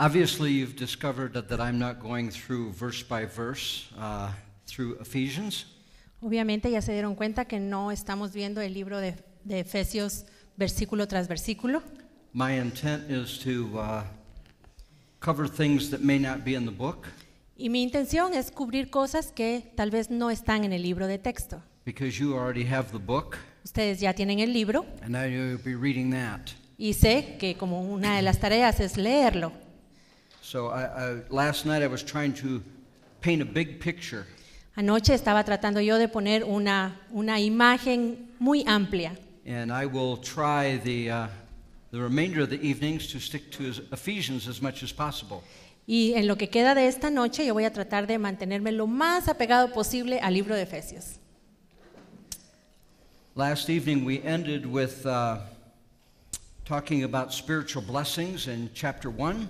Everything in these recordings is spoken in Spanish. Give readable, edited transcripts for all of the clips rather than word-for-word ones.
Obviously, you've discovered that I'm not going through verse by verse through Ephesians. Obviamente ya se dieron cuenta que no estamos viendo el libro de Efesios versículo tras versículo. My intent is to cover things that may not be in the book. Y mi intención es cubrir cosas que tal vez no están en el libro de texto. Because you already have the book, Ustedes ya tienen el libro and now you'll be reading that. y sé que como una de las tareas es leerlo. So last night I was trying to paint a big picture. Anoche estaba tratando yo de poner una imagen muy amplia. And I will try the remainder of the evenings to stick to Ephesians as much as possible. Y en lo que queda de esta noche yo voy a tratar de mantenerme lo más apegado posible al libro de Efesios. Last evening we ended with talking about spiritual blessings in chapter 1.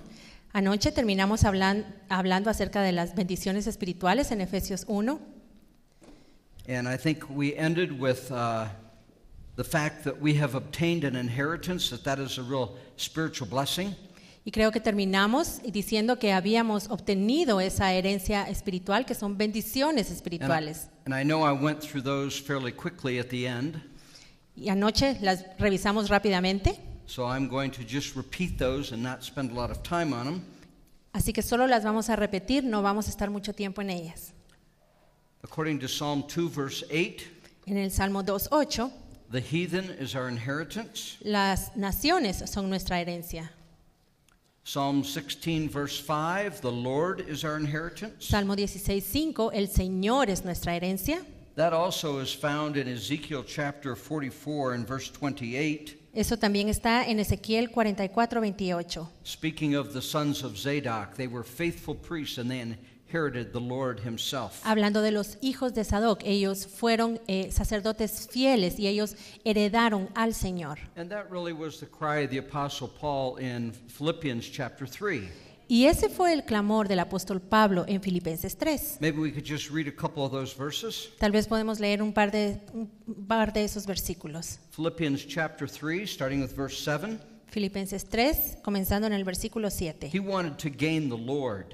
Anoche terminamos hablando acerca de las bendiciones espirituales en Efesios 1. And I think we ended with the fact that we have obtained an inheritance, that is a real spiritual blessing. Y creo que terminamos diciendo que habíamos obtenido esa herencia espiritual, que son bendiciones espirituales. And I know I went through those fairly quickly at the end. Y anoche las revisamos rápidamente. So I'm going to just repeat those and not spend a lot of time on them. Así que solo las vamos a repetir, no vamos a estar mucho tiempo en ellas. According to Psalm 2 verse 8, En el Salmo 2:8, the heathen is our inheritance. las naciones son nuestra herencia. Psalm 16 verse 5, the Lord is our inheritance. Salmo 16:5, el Señor es nuestra herencia. That also is found in Ezekiel chapter 44 and verse 28. Eso también está en Ezequiel 44:28. Speaking of the sons of Zadok, they were faithful priests and they inherited the Lord himself. Hablando de los hijos de Sadoc, ellos fueron sacerdotes fieles y ellos heredaron al Señor. And that really was the cry of the Apostle Paul in Philippians chapter 3. Y ese fue el clamor del apóstol Pablo en Filipenses 3. Maybe we could just read a couple of those verses. Tal vez podemos leer un par de esos versículos. Philippians chapter 3, starting with verse 7. Filipenses 3, comenzando en el versículo 7. He wanted to gain the Lord.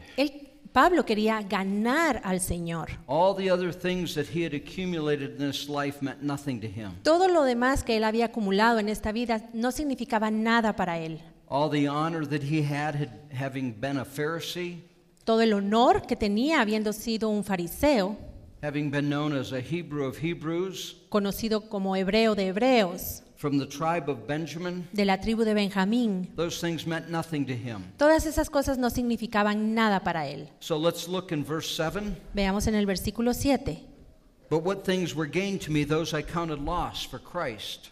Pablo quería ganar al Señor. All the other things that he had accumulated in this life meant nothing to him. Todo lo demás que él había acumulado en esta vida no significaba nada para él. All the honor that he had having been a Pharisee, todo el honor que tenía habiendo sido un fariseo, having been known as a Hebrew of Hebrews, conocido como hebreo de hebreos, from the tribe of Benjamin, de la tribu de Benjamín. Those things meant nothing to him. Todas esas cosas no significaban nada para él. So let's look in verse 7. Veamos en el versículo 7. But what things were gained to me, those I counted loss for Christ.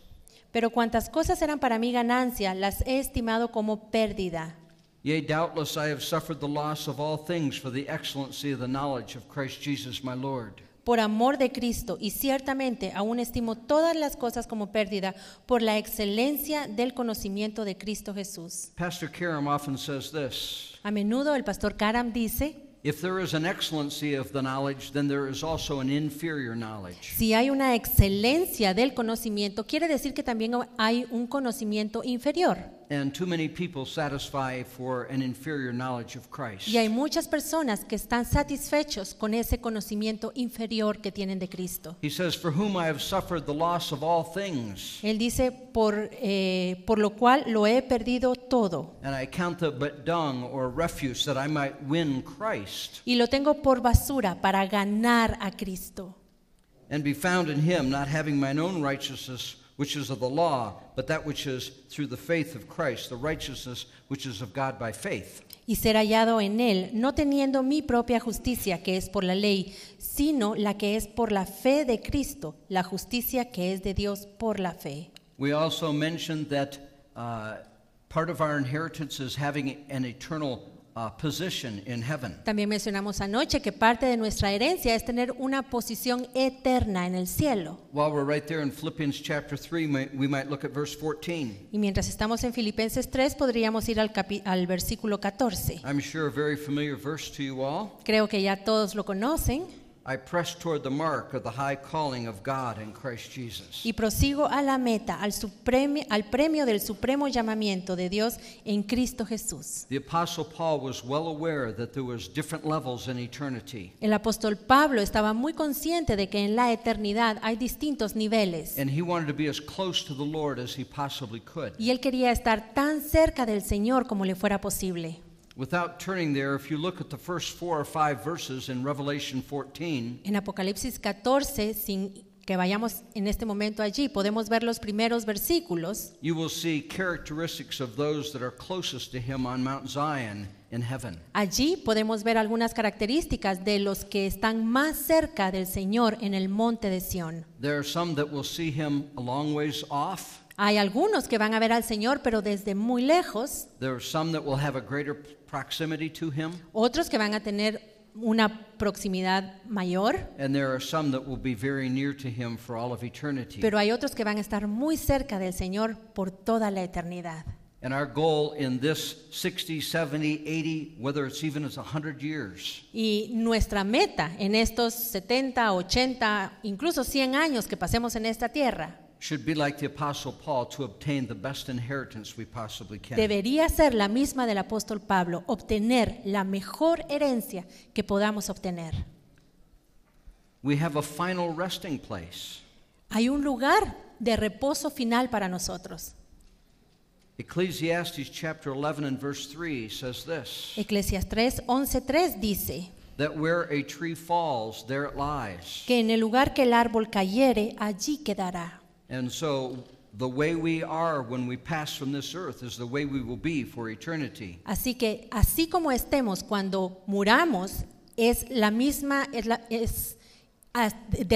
Pero cuantas cosas eran para mí ganancia, las he estimado como pérdida. Yea, doubtless I have suffered the loss of all things for the excellency of the knowledge of Christ Jesus my Lord. Por amor de Cristo, y ciertamente aún estimo todas las cosas como pérdida por la excelencia del conocimiento de Cristo Jesús. Pastor Karam often says this. A menudo el pastor Karam dice, if there is an excellency of the knowledge, then there is also an inferior knowledge. Si hay una excelencia del conocimiento, quiere decir que también hay un conocimiento inferior. And too many people satisfy for an inferior knowledge of Christ. Y hay muchas personas que están satisfechos con ese conocimiento inferior que tienen de Cristo. He says, for whom I have suffered the loss of all things. Él dice, por lo cual lo he perdido todo. And I count it but dung or refuse that I might win Christ. Y lo tengo por basura para ganar a Cristo. And be found in him, not having mine own righteousness, which is of the law, but that which is through the faith of Christ, the righteousness which is of God by faith. Y ser hallado en él, no teniendo mi propia justicia, que es por la ley, sino la que es por la fe de Cristo, la justicia que es de Dios por la fe. We also mentioned that part of our inheritance is having an eternal position in heaven. También mencionamos anoche que parte de nuestra herencia es tener una posición eterna en el cielo. While we're right there in Philippians chapter 3, we might look at verse 14. Y mientras estamos en Filipenses 3, podríamos ir al versículo 14. I'm sure a very familiar verse to you all. Creo que ya todos lo conocen. I press toward the mark of the high calling of God in Christ Jesus. Y prosigo a la meta, al premio del supremo llamamiento de Dios en Cristo Jesús. The Apostle Paul was well aware that there was different levels in eternity. El apóstol Pablo estaba muy consciente de que en la eternidad hay distintos niveles. And he wanted to be as close to the Lord as he possibly could. Y él quería estar tan cerca del Señor como le fuera posible. Without turning there, if you look at the first 4 or 5 verses in Revelation 14, En Apocalipsis 14, sin que vayamos en este momento allí, podemos ver los primeros versículos. you will see characteristics of those that are closest to him on Mount Zion in heaven. Allí podemos ver algunas características de los que están más cerca del Señor en el monte de Sión. There are some that will see him a long ways off. Hay algunos que van a ver al Señor, pero desde muy lejos. There are some that will have a greater proximity to him. Otros que van a tener una proximidad mayor. And there are some that will be very near to him for all of eternity. Pero hay otros que van a estar muy cerca del Señor por toda la eternidad. And our goal in this 60, 70, 80, whether it's even as 100 years, Y nuestra meta en estos 70, 80, incluso 100 años que pasemos en esta tierra, should be like the Apostle Paul, to obtain the best inheritance we possibly can. debería ser la misma del apóstol Pablo, obtener la mejor herencia que podamos obtener. We have a final resting place. Hay un lugar de reposo final para nosotros. Ecclesiastes chapter 11 and verse 3 says this, Eclesiastés 11:3 dice that where a tree falls, there it lies. que en el lugar que el árbol cayere, allí quedará. And so the way we are when we pass from this earth is the way we will be for eternity. Así que así como estemos cuando muramos, de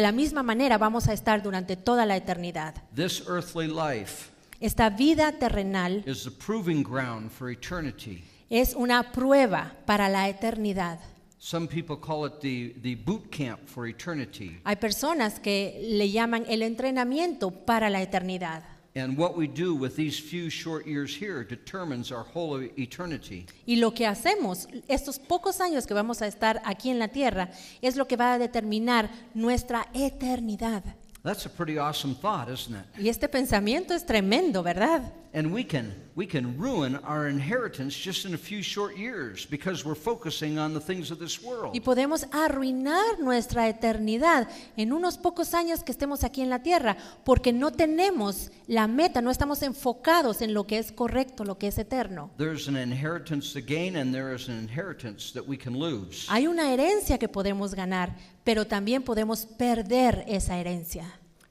la misma manera vamos a estar durante toda la eternidad. This earthly life Esta vida terrenal is the proving ground for eternity. es una prueba para la eternidad. Some people call it the boot camp for eternity. Hay personas que le llaman el entrenamiento para la eternidad. And what we do with these few short years here determines our whole eternity. Y lo que hacemos, estos pocos años que vamos a estar aquí en la tierra, es lo que va a determinar nuestra eternidad. That's a pretty awesome thought, isn't it? Y este pensamiento es tremendo, ¿verdad? And we can ruin our inheritance just in a few short years because we're focusing on the things of this world. Y podemos arruinar nuestra eternidad en unos pocos años que estemos aquí en la tierra, porque no tenemos la meta, no estamos enfocados en lo que es correcto, lo que es eterno. There's an inheritance to gain and there is an inheritance that we can lose. Hay una herencia que podemos ganar, pero también podemos perder esa herencia.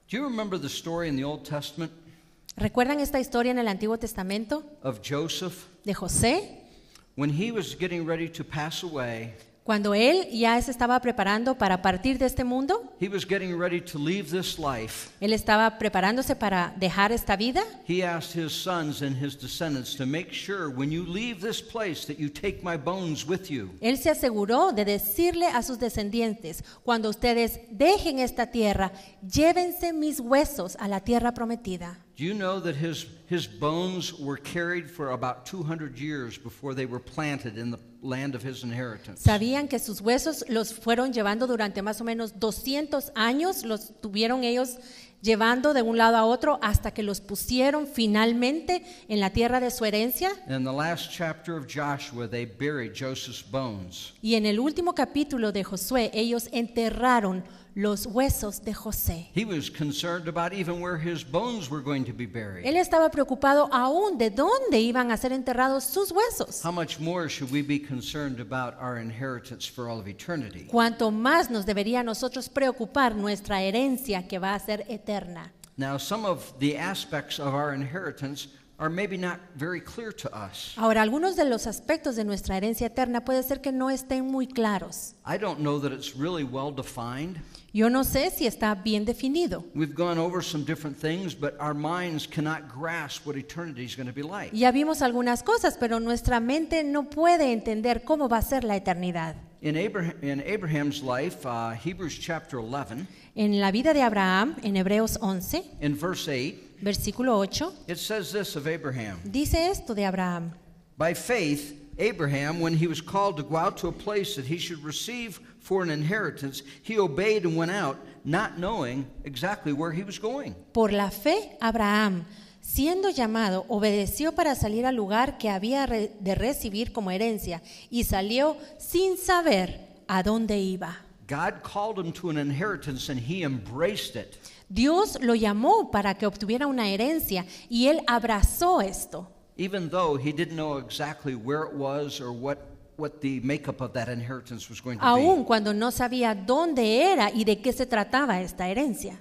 Do you remember the story in the Old Testament ¿Recuerdan esta historia en el Antiguo Testamento of Joseph? de José? When he was getting ready to pass away, Cuando él ya se estaba preparando para partir de este mundo, he was getting ready to leave this life. él estaba preparándose para dejar esta vida. He asked his sons and his descendants to make sure when you leave this place that you take my bones with you. Él se aseguró de decirle a sus descendientes, cuando ustedes dejen esta tierra, llévense mis huesos a la tierra prometida. Do you know that his bones were carried for about 200 years before they were planted in the land of his inheritance? ¿Sabían que sus huesos los fueron llevando durante más o menos 200 años? Los tuvieron ellos llevando de un lado a otro hasta que los pusieron finalmente en la tierra de su herencia. In the last chapter of Joshua, they buried Joseph's bones. Y en el último capítulo de Josué, ellos enterraron los huesos de José. He was concerned about even where his bones were going to be buried. Él estaba preocupado aún de dónde iban a ser enterrados sus huesos. How much more should we be concerned about our inheritance for all of eternity? Cuanto más nos debería a nosotros preocupar nuestra herencia que va a ser eterna. Now, some of the aspects of our inheritance are maybe not very clear to us. Ahora, algunos de los aspectos de nuestra herencia eterna puede ser que no estén muy claros. I don't know that it's really well defined. Yo no sé si está bien definido. We've gone over some different things, but our minds cannot grasp what eternity is going to be like. Ya vimos algunas cosas, pero nuestra mente no puede entender cómo va a ser la eternidad. In Abraham's life, Hebrews chapter 11, En la vida de Abraham, en Hebreos 11, in verse 8, versículo 8, it says this of Abraham. dice esto de Abraham. By faith, Abraham, when he was called to go out to a place that he should receive for an inheritance, he obeyed and went out, not knowing exactly where he was going. Por la fe, Abraham, siendo llamado, obedeció para salir al lugar que había de recibir como herencia y salió sin saber a dónde iba. God called him to an inheritance and he embraced it. Dios lo llamó para que obtuviera una herencia y él abrazó esto. Even though he didn't know exactly where it was or what the makeup of that inheritance was going to Aun be. cuando no sabía dónde era y de qué se trataba esta herencia.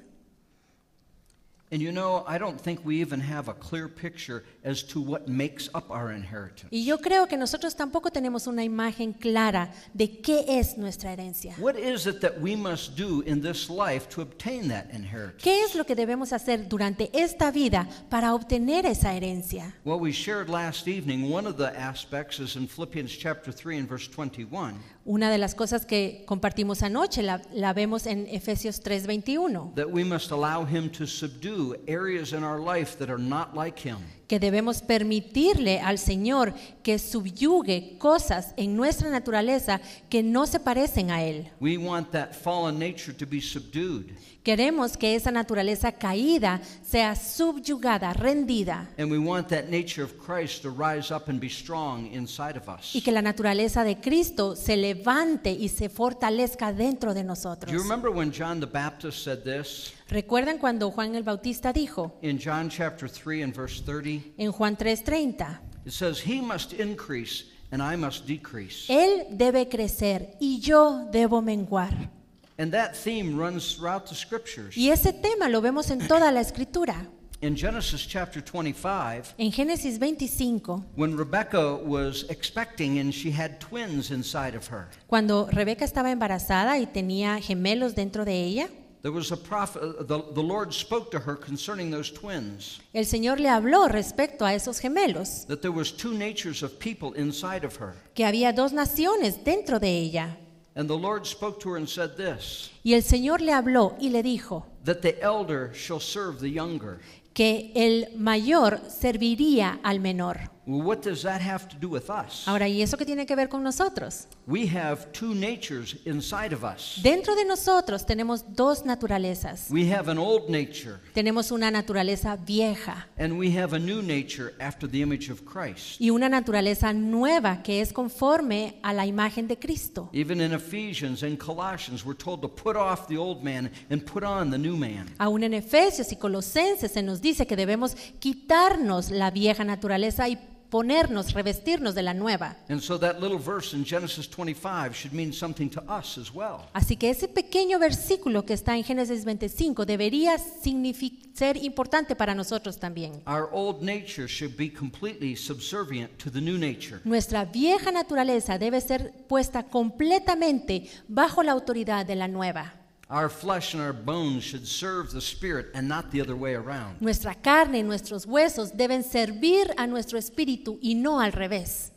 And you know, I don't think we even have a clear picture as to what makes up our inheritance. Y yo creo que nosotros tampoco tenemos una imagen clara de qué es nuestra herencia. What is it that we must do in this life to obtain that inheritance? ¿Qué es lo que debemos hacer durante esta vida para obtener esa herencia? Well, we shared last evening, one of the aspects is in Philippians chapter 3 and verse 21. Una de las cosas que compartimos anoche la vemos en Efesios 3:21, That we must allow him to subdue areas in our life that are not like him. que debemos permitirle al Señor que subyugue cosas en nuestra naturaleza que no se parecen a Él. We want that fallen nature to be subdued. Queremos que esa naturaleza caída sea subyugada, rendida, And we want that nature of Christ to rise up and be strong inside of us. y que la naturaleza de Cristo se levante y se fortalezca dentro de Do you nosotros. remember when John the Baptist said this? ¿Recuerdan cuando Juan el Bautista dijo In John chapter 3 and verse 30, en Juan 3:30? it says, "He must increase and I must decrease." Él debe crecer y yo debo menguar. And that theme runs throughout the scriptures. Y ese tema lo vemos en toda la Escritura. In Genesis chapter 25, En Génesis 25, when Rebekah was expecting and she had twins inside of her, cuando Rebeca estaba embarazada y tenía gemelos dentro de ella, there was a prophet, the Lord spoke to her concerning those twins, el Señor le habló respecto a esos gemelos, that there was two natures of people inside of her. que había dos naciones dentro de ella. And the Lord spoke to her and said this, Y el Señor le habló y le dijo that the elder shall serve the younger. que el mayor serviría al menor. Well, what does that have to do with us? Ahora, ¿y eso qué tiene que ver con nosotros? We have two natures inside of us. Dentro de nosotros tenemos dos naturalezas. We have an old nature, Tenemos una naturaleza vieja and we have a new nature after the image of Christ. y una naturaleza nueva que es conforme a la imagen de Cristo. Even in Ephesians and Colossians, we're told to put off the old man and put on the new man. Aún en Efesios y Colosenses se nos dice que debemos quitarnos la vieja naturaleza y ponernos, revestirnos de la nueva. And so that little verse in Genesis 25 should mean something to us as well. Así que ese pequeño versículo que está en Génesis 25 debería ser importante para nosotros también. Our old nature should be completely subservient to the new nature. Nuestra vieja naturaleza debe ser puesta completamente bajo la autoridad de la nueva. Our flesh and our bones should serve the Spirit and not the other way around. Nuestra carne y nuestros huesos deben servir a nuestro espíritu y no al revés.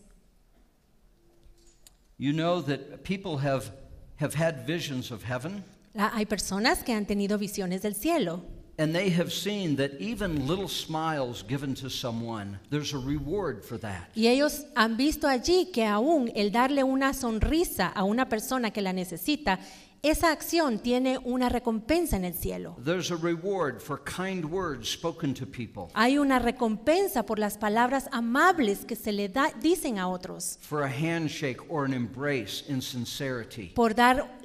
You know that people have had visions of heaven, Hay personas que han tenido visiones del cielo and they have seen that even little smiles given to someone, there's a reward for that. y ellos han visto allí que aún el darle una sonrisa a una persona que la necesita, esa acción tiene una recompensa en el cielo. There's a reward for kind words spoken to people, Hay una recompensa por las palabras amables que se le dicen a otros, for a handshake or an embrace in sincerity. por dar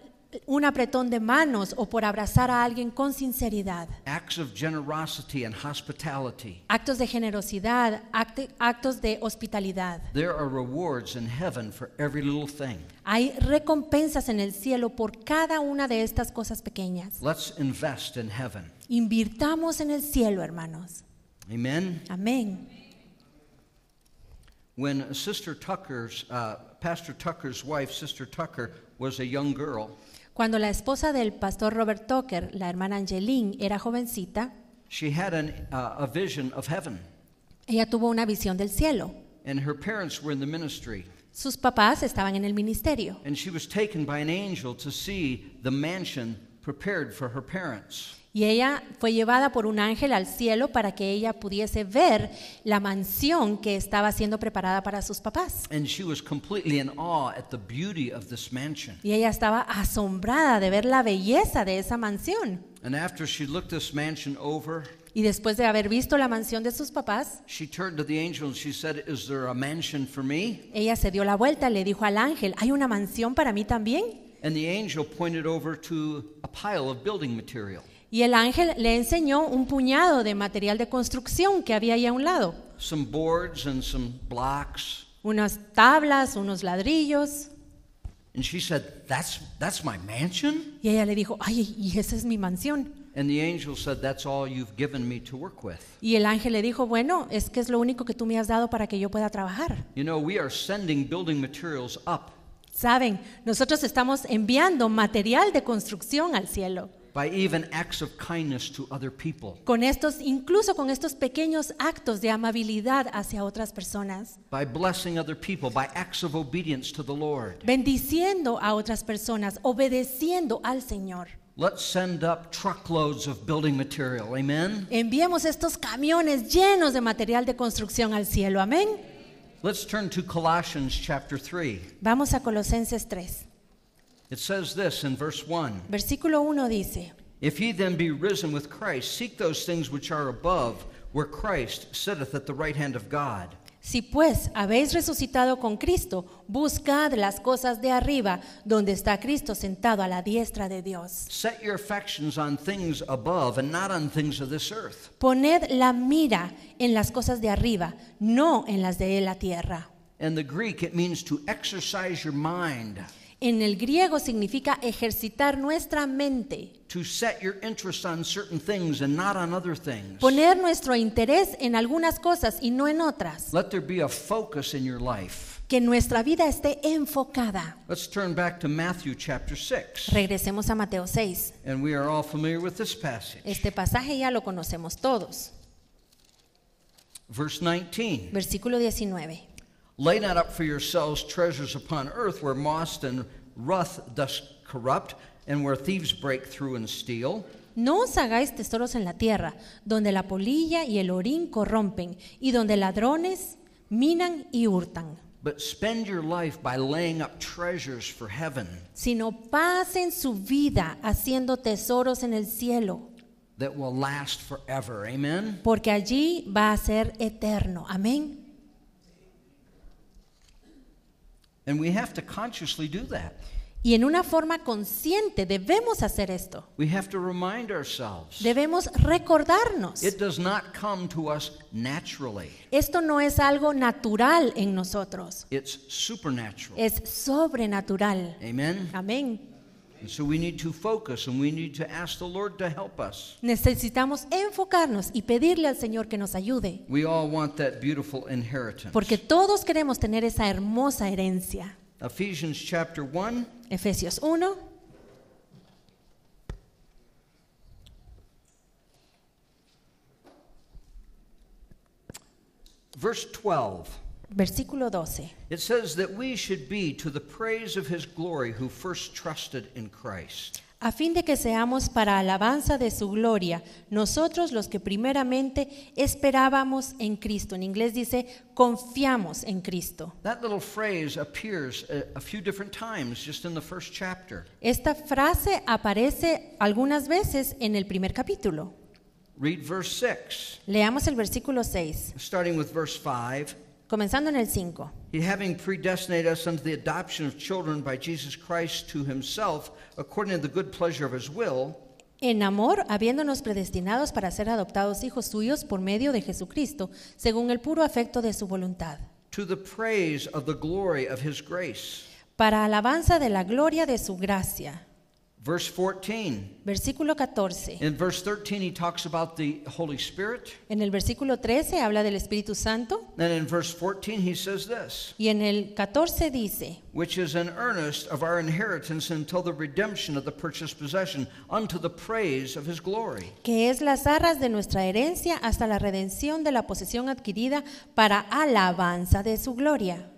un apretón de manos o por abrazar a alguien con sinceridad. Acts of generosity and hospitality. Actos de generosidad, actos de hospitalidad. There are rewards in heaven for every little thing. Hay recompensas en el cielo por cada una de estas cosas pequeñas. Let's invest in heaven. Invirtamos en el cielo, hermanos. Amen. Amén. When Pastor Tucker's wife, Sister Tucker, was a young girl, Cuando la esposa del pastor Robert Tucker, la hermana Angeline, era jovencita, she had a vision of heaven, ella tuvo una visión del cielo. and her parents were in the ministry, Sus papás estaban en el ministerio and she was taken by an angel to see the mansion prepared for her parents. Y ella fue llevada por un ángel al cielo para que ella pudiese ver la mansión que estaba siendo preparada para sus papás. And she was completely in awe at the beauty of this mansion. Y ella estaba asombrada de ver la belleza de esa mansión. And after she looked this mansion over, Y después de haber visto la mansión de sus papás, she turned to the angel and she said, "Is there a mansion for me?" ella se dio la vuelta y le dijo al ángel, ¿hay una mansión para mí también? And the angel pointed over to a pile of building material. Y el ángel le enseñó un puñado de material de construcción que había ahí a un lado. Some boards and some blocks. Unas tablas, unos ladrillos. And she said, That's my mansion? Y ella le dijo, ay, y esa es mi mansión. And the angel said, "That's all you've given me to work with." Y el ángel le dijo, bueno, es que es lo único que tú me has dado para que yo pueda trabajar. You know, we are sending building materials up Saben, nosotros estamos enviando material de construcción al cielo. by even acts of kindness to other people, Incluso con estos pequeños actos de amabilidad hacia otras personas, by blessing other people, by acts of obedience to the Lord. bendiciendo a otras personas, obedeciendo al Señor. Let's send up truckloads of building material. Amen? Enviemos estos camiones llenos de material de construcción al cielo. Amén. Let's turn to Colossians chapter 3. Vamos a Colosenses 3. It says this in verse 1. Versículo 1 dice, If ye then be risen with Christ, seek those things which are above, where Christ sitteth at the right hand of God. si pues habéis resucitado con Cristo, buscad las cosas de arriba, donde está Cristo sentado a la diestra de Dios. Set your affections on things above and not on things of this earth. Poned la mira en las cosas de arriba, no en las de la tierra. In the Greek, it means to exercise your mind, En el griego significa ejercitar nuestra mente, to set your interest on certain things and not on other things. poner nuestro interés en algunas cosas y no en otras. Let there be a focus in your life. Que nuestra vida esté enfocada. Let's turn back to Matthew chapter 6. Regresemos a Mateo 6. And we are all familiar with this passage. Este pasaje ya lo conocemos todos. Verse 19. Versículo 19. Lay not up for yourselves treasures upon earth, where moth and rust doth corrupt, and where thieves break through and steal. No os hagáis tesoros en la tierra, donde la polilla y el orín corrompen, y donde ladrones minan y hurtan. But spend your life by laying up treasures for heaven, Sino pasen su vida haciendo tesoros en el cielo, that will last forever. Amen? porque allí va a ser eterno. Amén. And we have to consciously do that. Y en una forma consciente debemos hacer esto. We have to remind ourselves. Debemos recordarnos. It does not come to us naturally. Esto no es algo natural en nosotros, It's supernatural. es sobrenatural. Amen? Amén. And so we need to focus and we need to ask the Lord to help us. Necesitamos enfocarnos y pedirle al Señor que nos ayude, We all want that beautiful inheritance. porque todos queremos tener esa hermosa herencia. Ephesians chapter 1, Efesios 1, verse 12. versículo 12. It says that we should be to the praise of his glory who first trusted in Christ. A fin de que seamos para alabanza de su gloria, nosotros los que primeramente esperábamos en Cristo. En inglés dice, confiamos en Cristo. That little phrase appears a few different times just in the first chapter. Esta frase aparece algunas veces en el primer capítulo. Read verse 6, Leamos el versículo 6, starting with verse 5. comenzando en el 5. He having predestinated us unto the adoption of children by Jesus Christ to himself, according to the good pleasure of his will, En amor, habiéndonos predestinados para ser adoptados hijos suyos por medio de Jesucristo, según el puro afecto de su voluntad, to the praise of the glory of his grace. para alabanza de la gloria de su gracia. Verse 14. Versículo 14. In verse 13, he talks about the Holy Spirit. En el versículo 13 habla del Espíritu Santo And in verse 14, he says this, y en el 14 dice, which is an earnest of our inheritance until the redemption of the purchased possession, unto the praise of his glory. que es las arras de nuestra herencia hasta la redención de la posesión adquirida para alabanza de su gloria.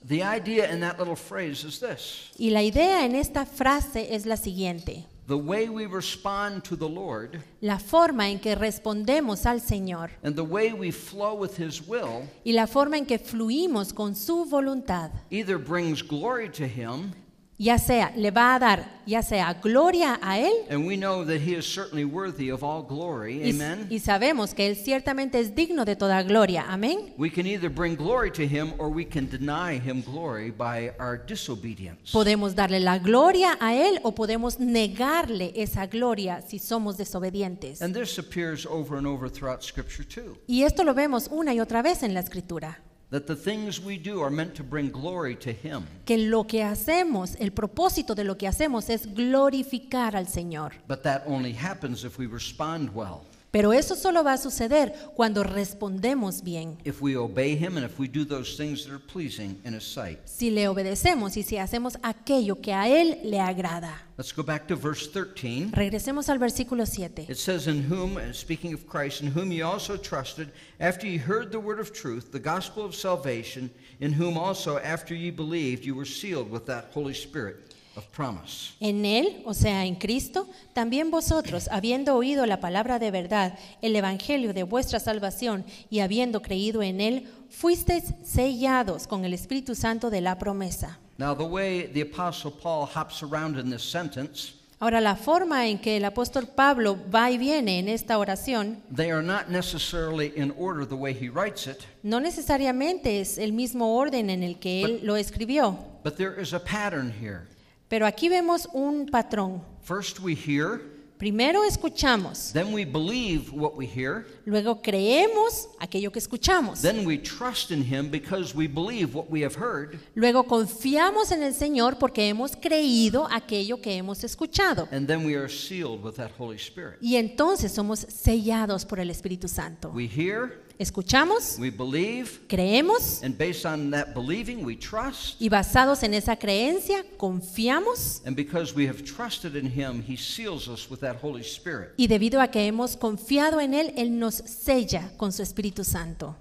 The idea in that little phrase is this, Y la idea en esta frase es la siguiente, the way we respond to the Lord la forma en que respondemos al Señor and the way we flow with His will y la forma en que fluimos con su voluntad, either brings glory to Him, ya sea le va a dar ya sea gloria a Él, and we know that He is certainly worthy of all glory. Amen. y sabemos que Él ciertamente es digno de toda gloria. Amén. We can either bring glory to Him or we can deny Him glory by our disobedience. Podemos darle la gloria a Él o podemos negarle esa gloria si somos desobedientes. And this appears over and over throughout Scripture too. Y esto lo vemos una y otra vez en la Escritura. That the things we do are meant to bring glory to Him. Que lo que hacemos, el propósito de lo que hacemos es glorificar al Señor. But that only happens if we respond well. Pero eso solo va a suceder cuando respondemos bien. If we obey Him and if we do those things that are pleasing in His sight. Si le obedecemos y si hacemos aquello que a Él le agrada. Let's go back to verse 13. Regresemos al versículo 7. It says, in whom, speaking of Christ, in whom ye also trusted, after ye heard the word of truth, the gospel of salvation, in whom also after ye believed, you were sealed with that Holy Spirit of promise. En Él, o sea, en Cristo, también vosotros, habiendo oído la palabra de verdad, el evangelio de vuestra salvación, y habiendo creído en Él, fuisteis sellados con el Espíritu Santo de la promesa. Now, the way the Apostle Paul hops around in this sentence, Ahora, la forma en que el apóstol Pablo va y viene en esta oración, they are not necessarily in order the way he writes it, no necesariamente es el mismo orden en el que él lo escribió. but there is a pattern here. Pero aquí vemos un patrón. First we hear, Primero escuchamos, then we believe what we hear, luego creemos aquello que escuchamos, then we trust in Him because we believe what we have heard, luego confiamos en el Señor porque hemos creído aquello que hemos escuchado. and then we are sealed with that Holy Spirit. Y entonces somos sellados por el Espíritu Santo. We hear, Escuchamos, we believe, creemos and based on that believing, we trust. y basados en esa creencia, confiamos. And because we have trusted in Him, He seals us with that Holy Spirit. Y debido a que hemos confiado en Él, Él nos sella con su Espíritu Santo.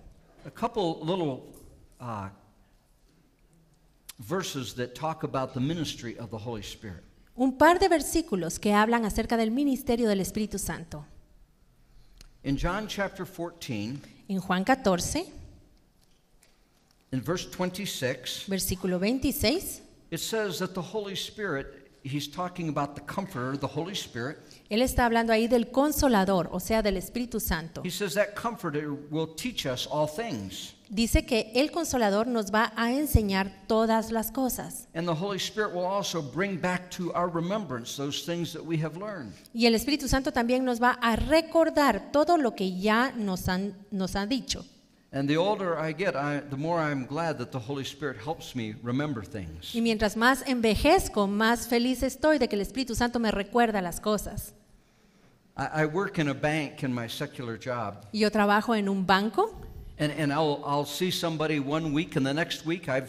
A couple little verses that talk about the ministry of the Holy Spirit. Un par de versículos que hablan acerca del ministerio del Espíritu Santo. In John chapter 14, En Juan 14, in verse 26, versículo 26, it says that the Holy Spirit, he's talking about the Comforter, the Holy Spirit. Él está hablando ahí del Consolador, o sea, del Espíritu Santo. He says that Comforter will teach us all things. Dice que el Consolador nos va a enseñar todas las cosas. And the Holy Spirit will also bring back to our remembrance those things that we have learned. Y el Espíritu Santo también nos va a recordar todo lo que ya nos ha dicho. And the older I get, the more I'm glad that the Holy Spirit helps me remember things. Y mientras más envejezco, más feliz estoy de que el Espíritu Santo me recuerda las cosas. I work in a bank in my secular job. Yo trabajo en un banco. And I'll see somebody one week, and the next week I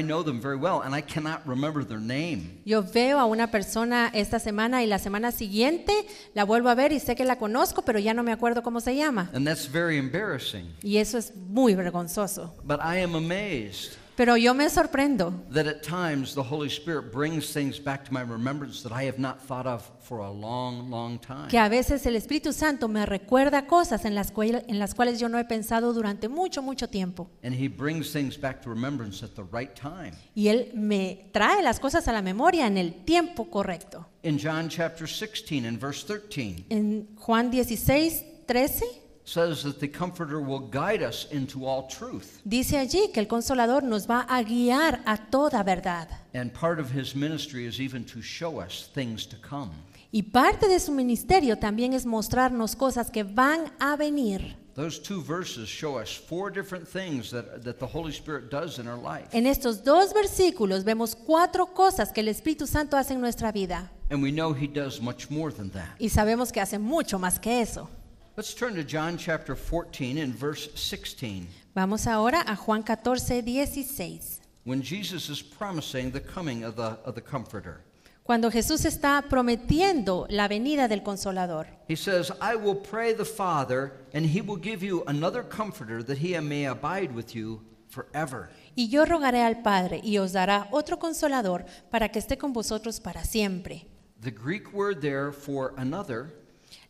know them very well, and I cannot remember their name. Yo veo a una persona esta semana y la semana siguiente la vuelvo a ver y sé que la conozco, pero ya no me acuerdo cómo se llama. And that's very embarrassing. Y eso es muy vergonzoso. But I am amazed Pero yo me sorprendo that at times the Holy Spirit brings things back to my remembrance that I have not thought of for a long, long time. que a veces el Espíritu Santo me recuerda cosas en las cuales yo no he pensado durante mucho, mucho tiempo. And He brings things back to remembrance at the right time. Y Él me trae las cosas a la memoria en el tiempo correcto. In John chapter 16 and verse 13, En Juan 16, 13, says that the Comforter will guide us into all truth. dice allí que el Consolador nos va a guiar a toda verdad. And part of His ministry is even to show us things to come. Y parte de su ministerio también es mostrarnos cosas que van a venir. Those two verses show us 4 different things that the Holy Spirit does in our life. En estos dos versículos vemos 4 cosas que el Espíritu Santo hace en nuestra vida. And we know He does much more than that. Y sabemos que hace mucho más que eso. Let's turn to John chapter 14 and verse 16. Vamos ahora a Juan 14, 16. When Jesus is promising the coming of the Comforter. Cuando Jesús está prometiendo la venida del Consolador. He says, I will pray the Father, and He will give you another Comforter that He may abide with you forever. Y yo rogaré al Padre y os dará otro Consolador para que esté con vosotros para siempre. The Greek word there for another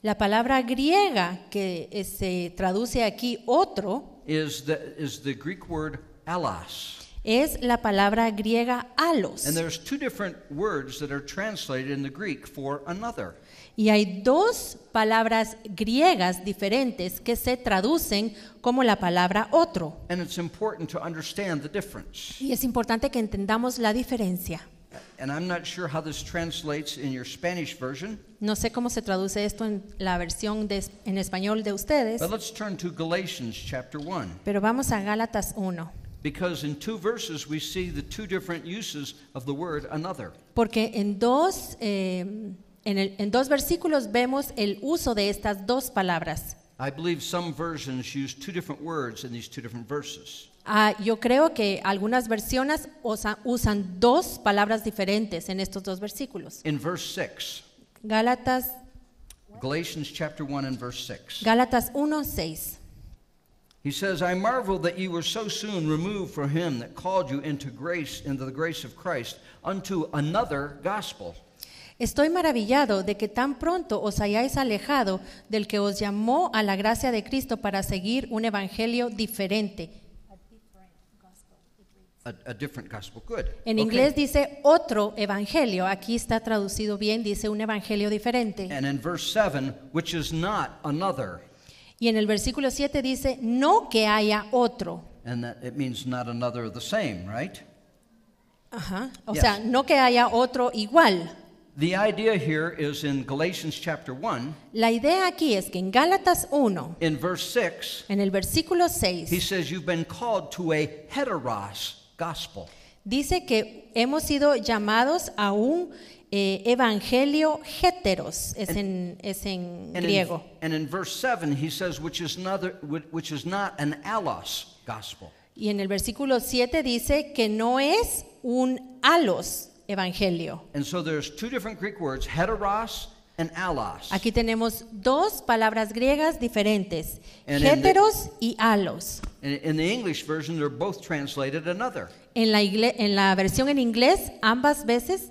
La palabra griega que se traduce aquí otro is the Greek word allos. es la palabra griega alos. And there's two different words that are translated in the Greek for another. Y hay dos palabras griegas diferentes que se traducen como la palabra otro. And it's important to understand the difference. Y es importante que entendamos la diferencia. And I'm not sure how this translates in your Spanish version, No sé cómo se traduce esto en la versión en español de ustedes, but let's turn to Galatians chapter 1. pero vamos a Gálatas 1. Because in two verses we see the two different uses of the word another. Porque en dos versículos vemos el uso de estas dos palabras. I believe some versions use two different words in these two different verses. Yo creo que algunas versiones usan dos palabras diferentes en estos dos versículos. In verse 6, Galatians chapter 1 and verse 6. Gálatas 1:6. He says, I marvel that you were so soon removed from him that called you into the grace of Christ, unto another gospel. Estoy maravillado de que tan pronto os hayáis alejado del que os llamó a la gracia de Cristo para seguir un evangelio diferente. A different gospel. Good. En inglés dice otro evangelio, aquí está traducido bien, dice un evangelio diferente. And in verse 7, which is not another. Y en el versículo 7 dice, no que haya otro. And that it means not another the same, right? Ajá. O Yes. sea, no que haya otro igual. The idea here is in Galatians chapter 1, La idea aquí es que en Gálatas 1, in verse 6, en el versículo he 6, says you've been called to a heteros gospel. dice que hemos sido llamados a un evangelio heteros, es en griego. And in verse 7, he says which is not an allos gospel. Y en el versículo 7 dice que no es un alos evangelio. And so there's two different Greek words, heteros and allos. Aquí tenemos dos palabras griegas diferentes, And in the- heteros y alos. In the English version, they're both translated another. En la versión en inglés, ambas veces,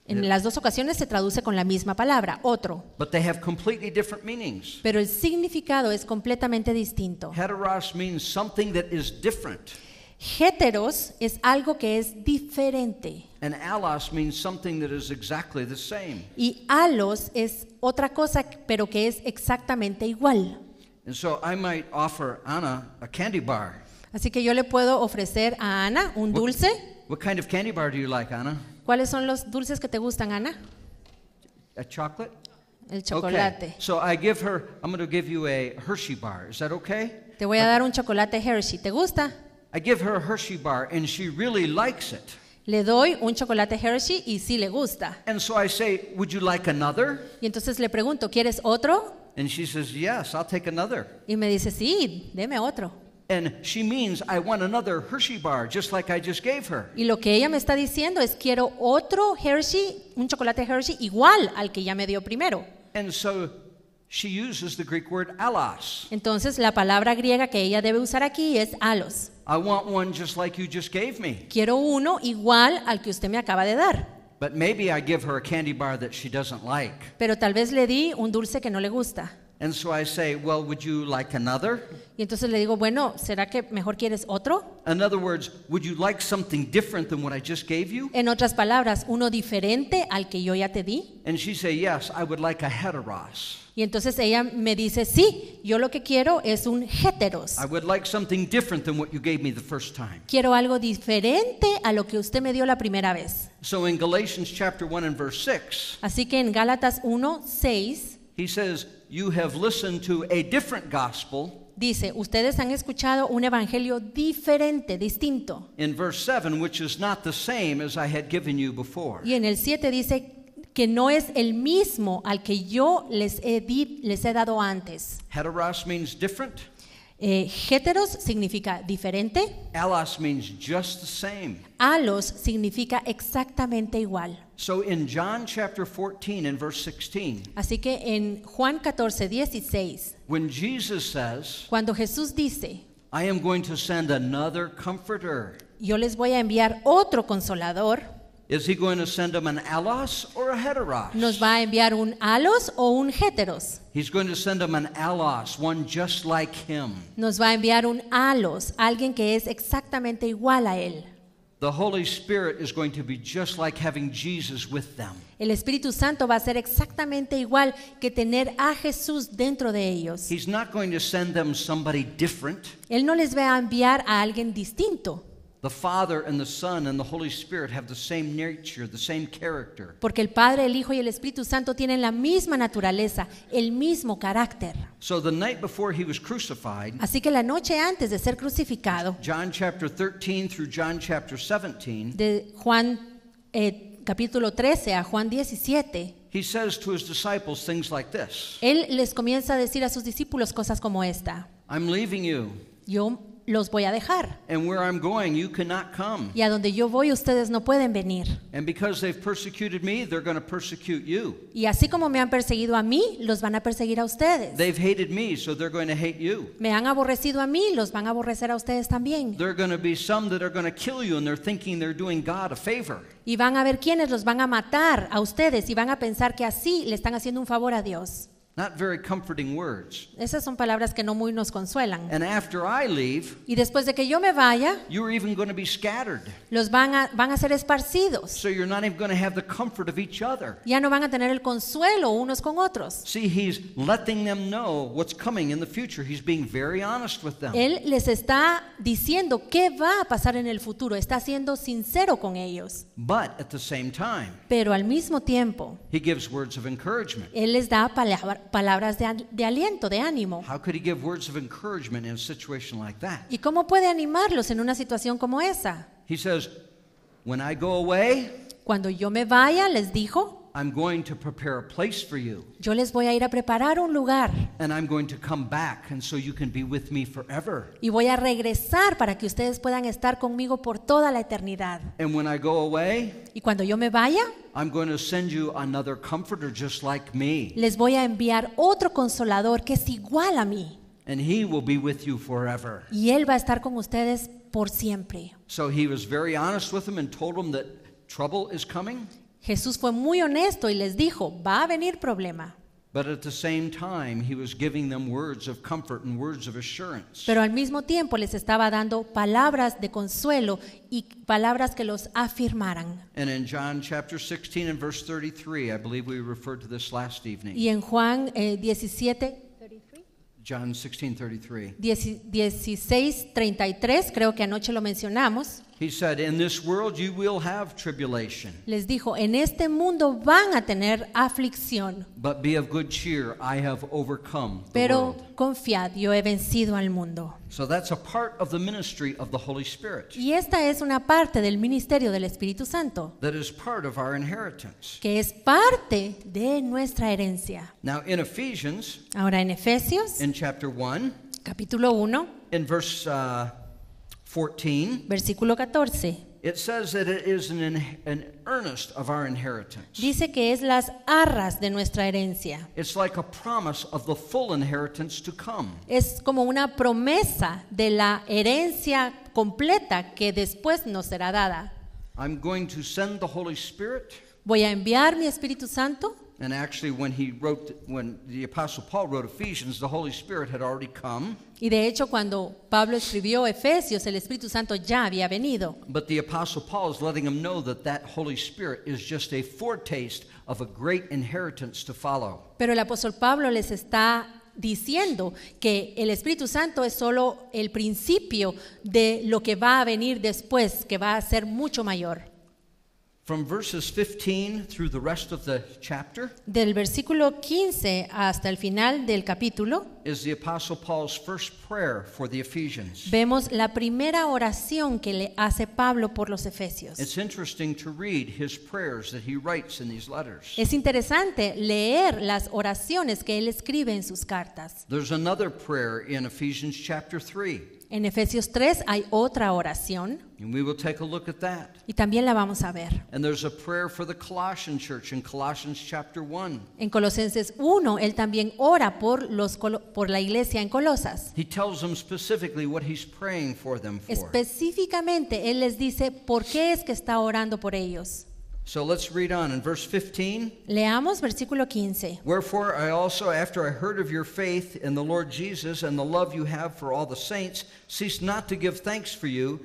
en las dos ocasiones se traduce con la misma palabra, otro. But they have completely different meanings. Pero el significado es completamente distinto. Heteros means something that is different. Heteros es algo que es diferente. And allos means something that is exactly the same. Y alos es otra cosa, pero que es exactamente igual. And so I might offer Anna a candy bar. Así que yo le puedo ofrecer a Ana un dulce. What kind of candy bar do you like, Anna? ¿Cuáles son los dulces que te gustan, Ana? A chocolate? El chocolate. Okay. So I'm going to give you a Hershey bar. Is that okay? Te voy a dar un chocolate Hershey. ¿Te gusta? I give her a Hershey bar and she really likes it. Le doy un chocolate Hershey y sí le gusta. And so I say, would you like another? Y entonces le pregunto, ¿quieres otro? And she says, yes, I'll take another. Y me dice, sí, deme otro. And she means I want another Hershey bar, just like I just gave her. Y lo que ella me está diciendo es, quiero otro Hershey, un chocolate Hershey igual al que ya me dio primero. And so she uses the Greek word allos. Entonces la palabra griega que ella debe usar aquí es alos. I want one just like you just gave me. Quiero uno igual al que usted me acaba de dar. But maybe I give her a candy bar that she doesn't like. Pero tal vez le di un dulce que no le gusta. And so I say, well, would you like another? Y entonces le digo, bueno, ¿será que mejor quieres otro? In other words, would you like something different than what I just gave you? En otras palabras, uno diferente al que yo ya te di. And she say, yes, I would like a heteros. Y entonces ella me dice, sí, yo lo que quiero es un heteros. I would like something different than what you gave me the first time. Quiero algo diferente a lo que usted me dio la primera vez. So in Galatians chapter 1 and verse 6, Así que en Gálatas 1:6 he says, you have listened to a different gospel. dice, ustedes han escuchado un evangelio diferente, distinto. In verse 7, which is not the same as I had given you before. Y en el 7 dice que no es el mismo al que yo les he dado antes. Heteros means different. Heteros significa diferente. Allos means just the same. Alos significa exactamente igual. So in John chapter 14 and verse 16, Así que en Juan 14:16, when Jesus says, cuando Jesús dice, I am going to send another comforter, yo les voy a enviar otro consolador, Is he going to send them an allos or a heteros? ¿Nos va a enviar un alos o un heteros? He's going to send them an allos, one just like him. Nos va a enviar un alos, alguien que es exactamente igual a él. The Holy Spirit is going to be just like having Jesus with them. El Espíritu Santo va a ser exactamente igual que tener a Jesús dentro de ellos. He's not going to send them somebody different. Él no les va a enviar a alguien distinto, The Father and the Son and the Holy Spirit have the same nature, the same character. porque el Padre, el Hijo y el Espíritu Santo tienen la misma naturaleza, el mismo carácter. So the night before he was crucified, Así que la noche antes de ser crucificado, John chapter 13 through John chapter 17, de Juan capítulo 13 a Juan 17, he says to his disciples things like this. Él les comienza a decir a sus discípulos cosas como esta: I'm leaving you, yo los voy a dejar, and where I'm going you cannot come. y a donde yo voy ustedes no pueden venir. And because they've persecuted me, they're going to persecute you. Y así como me han perseguido a mí, los van a perseguir a ustedes. They've hated me, so they're going to hate you. Me han aborrecido a mí, los van a aborrecer a ustedes también. There are going to be some that are going to kill you, and they're thinking they're doing God a favor. Y van a ver quiénes los van a matar a ustedes y van a pensar que así le están haciendo un favor a Dios. Not very comforting words. Esas son palabras que no muy nos consuelan. And after I leave, Y después de que yo me vaya, you're even going to be scattered. los van a ser esparcidos. So you're not even going to have the comfort of each other. Ya no van a tener el consuelo unos con otros. See, he's letting them know what's coming in the future. He's being very honest with them. Él les está diciendo qué va a pasar en el futuro. Está siendo sincero con ellos. But at the same time, Pero al mismo tiempo, he gives words of encouragement. Él les da palabras de aliento, de ánimo. How could he give words of encouragement in a situation like that? ¿Y cómo puede animarlos en una situación como esa? He says, when I go away, Cuando yo me vaya, les dijo, I'm going to prepare a place for you. yo les voy a ir a preparar un lugar And I'm going to come back, and so you can be with me forever. y voy a regresar para que ustedes puedan estar conmigo por toda la eternidad. And when I go away, Y cuando yo me vaya, I'm going to send you another comforter just like me. les voy a enviar otro consolador que es igual a mí. And he will be with you forever. Y Él va a estar con ustedes por siempre. So he was very honest with them and told them that trouble is coming. Jesús fue muy honesto y les dijo, va a venir problema. But at the same time, he was giving them words of comfort and words of assurance. Pero al mismo tiempo les estaba dando palabras de consuelo y palabras que los afirmaran. And in John chapter 16 and verse 33, I believe we referred to this last evening. Y en Juan 17, John 16:33. 16:33, creo que anoche lo mencionamos, He said, "In this world you will have tribulation, les dijo, en este mundo van a tener aflicción, but be of good cheer, I have overcome the pero world." confiad, yo he vencido al mundo. So that's a part of the ministry of the Holy Spirit. Y esta es una parte del ministerio del Espíritu Santo, That is part of our inheritance. que es parte de nuestra herencia. Now in Ephesians, Ahora en Efesios, in chapter 1, capítulo 1, in verse 14, versículo 14, it says that it is an earnest of our inheritance. dice que es las arras de nuestra herencia. It's like a promise of the full inheritance to come. Es como una promesa de la herencia completa que después nos será dada. I'm going to send the Holy Spirit. Voy a enviar mi Espíritu Santo. And actually, when the Apostle Paul wrote Ephesians, the Holy Spirit had already come. Y de hecho, cuando Pablo escribió Efesios, el Espíritu Santo ya había venido. But the Apostle Paul is letting them know that Holy Spirit is just a foretaste of a great inheritance to follow. Pero el apóstol Pablo les está diciendo que el Espíritu Santo es solo el principio de lo que va a venir después, que va a ser mucho mayor. From verses 15 through the rest of the chapter Del versículo 15 hasta el final del capítulo, is the Apostle Paul's first prayer for the Ephesians. vemos la primera oración que le hace Pablo por los Efesios. It's interesting to read his prayers that he writes in these letters. Es interesante leer las oraciones que él escribe en sus cartas. There's another prayer in Ephesians chapter 3, En Efesios 3 hay otra oración and we will take a look at that. y también la vamos a ver. And there's a prayer for the Colossian church in Colossians chapter 1. En Colosenses 1, él también ora por la iglesia en Colosas. He tells them specifically what he's praying for them for. Específicamente, él les dice por qué es que está orando por ellos. So let's read on in verse 15. Leamos versículo 15. Wherefore I also, after I heard of your faith in the Lord Jesus and the love you have for all the saints, cease not to give thanks for you,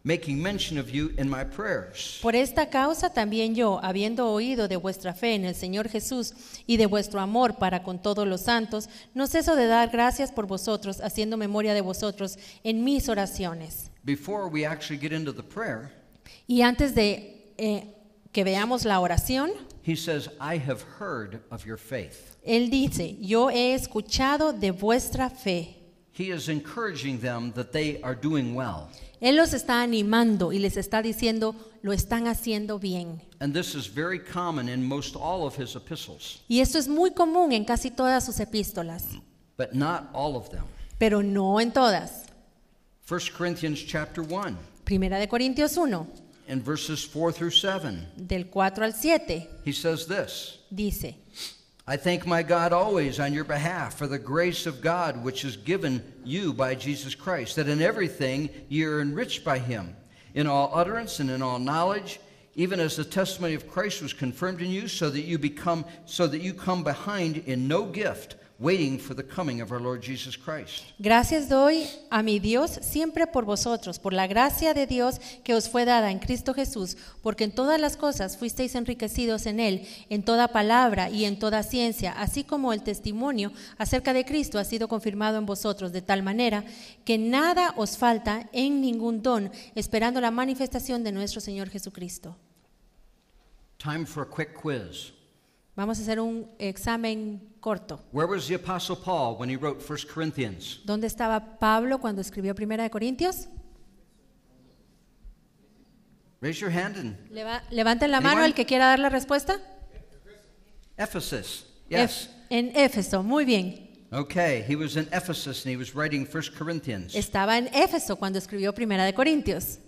making mention of you in my prayers. Por esta causa también yo, habiendo oído de vuestra fe en el Señor Jesús y de vuestro amor para con todos los santos, no ceso de dar gracias por vosotros, haciendo memoria de vosotros en mis oraciones. Before we actually get into the prayer, Y antes de que veamos la oración, he says, I have heard of your faith. él dice, yo he escuchado de vuestra fe. He is encouraging them that they are doing well. Él los está animando y les está diciendo, lo están haciendo bien. And this is very common in most all of his epistles, Y esto es muy común en casi todas sus epístolas, but not all of them. pero no en todas. 1 Corinthians chapter 1, Primera de Corintios 1, in verses 4 through 7, del 4 al 7, he says this, dice, I thank my God always on your behalf for the grace of God which is given you by Jesus Christ, that in everything ye are enriched by him, in all utterance and in all knowledge, even as the testimony of Christ was confirmed in you, so that you come behind in no gift, waiting for the coming of our Lord Jesus Christ. gracias doy a mi Dios siempre por vosotros, por la gracia de Dios que os fue dada en Cristo Jesús, porque en todas las cosas fuisteis enriquecidos en Él, en toda palabra y en toda ciencia, así como el testimonio acerca de Cristo ha sido confirmado en vosotros, de tal manera que nada os falta en ningún don, esperando la manifestación de nuestro Señor Jesucristo. Time for a quick quiz. Vamos a hacer un examen corto. Where was the Apostle Paul when he wrote 1 Corinthians? ¿Dónde estaba Pablo cuando escribió Primera de Corintios? Raise your hand and Levanten la mano Anyone? el que quiera dar la respuesta. Ephesus. Yes. En Éfeso, muy bien. Okay, he was in Ephesus and he was writing 1 Corinthians. Estaba en Éfeso cuando escribió Primera de Corintios.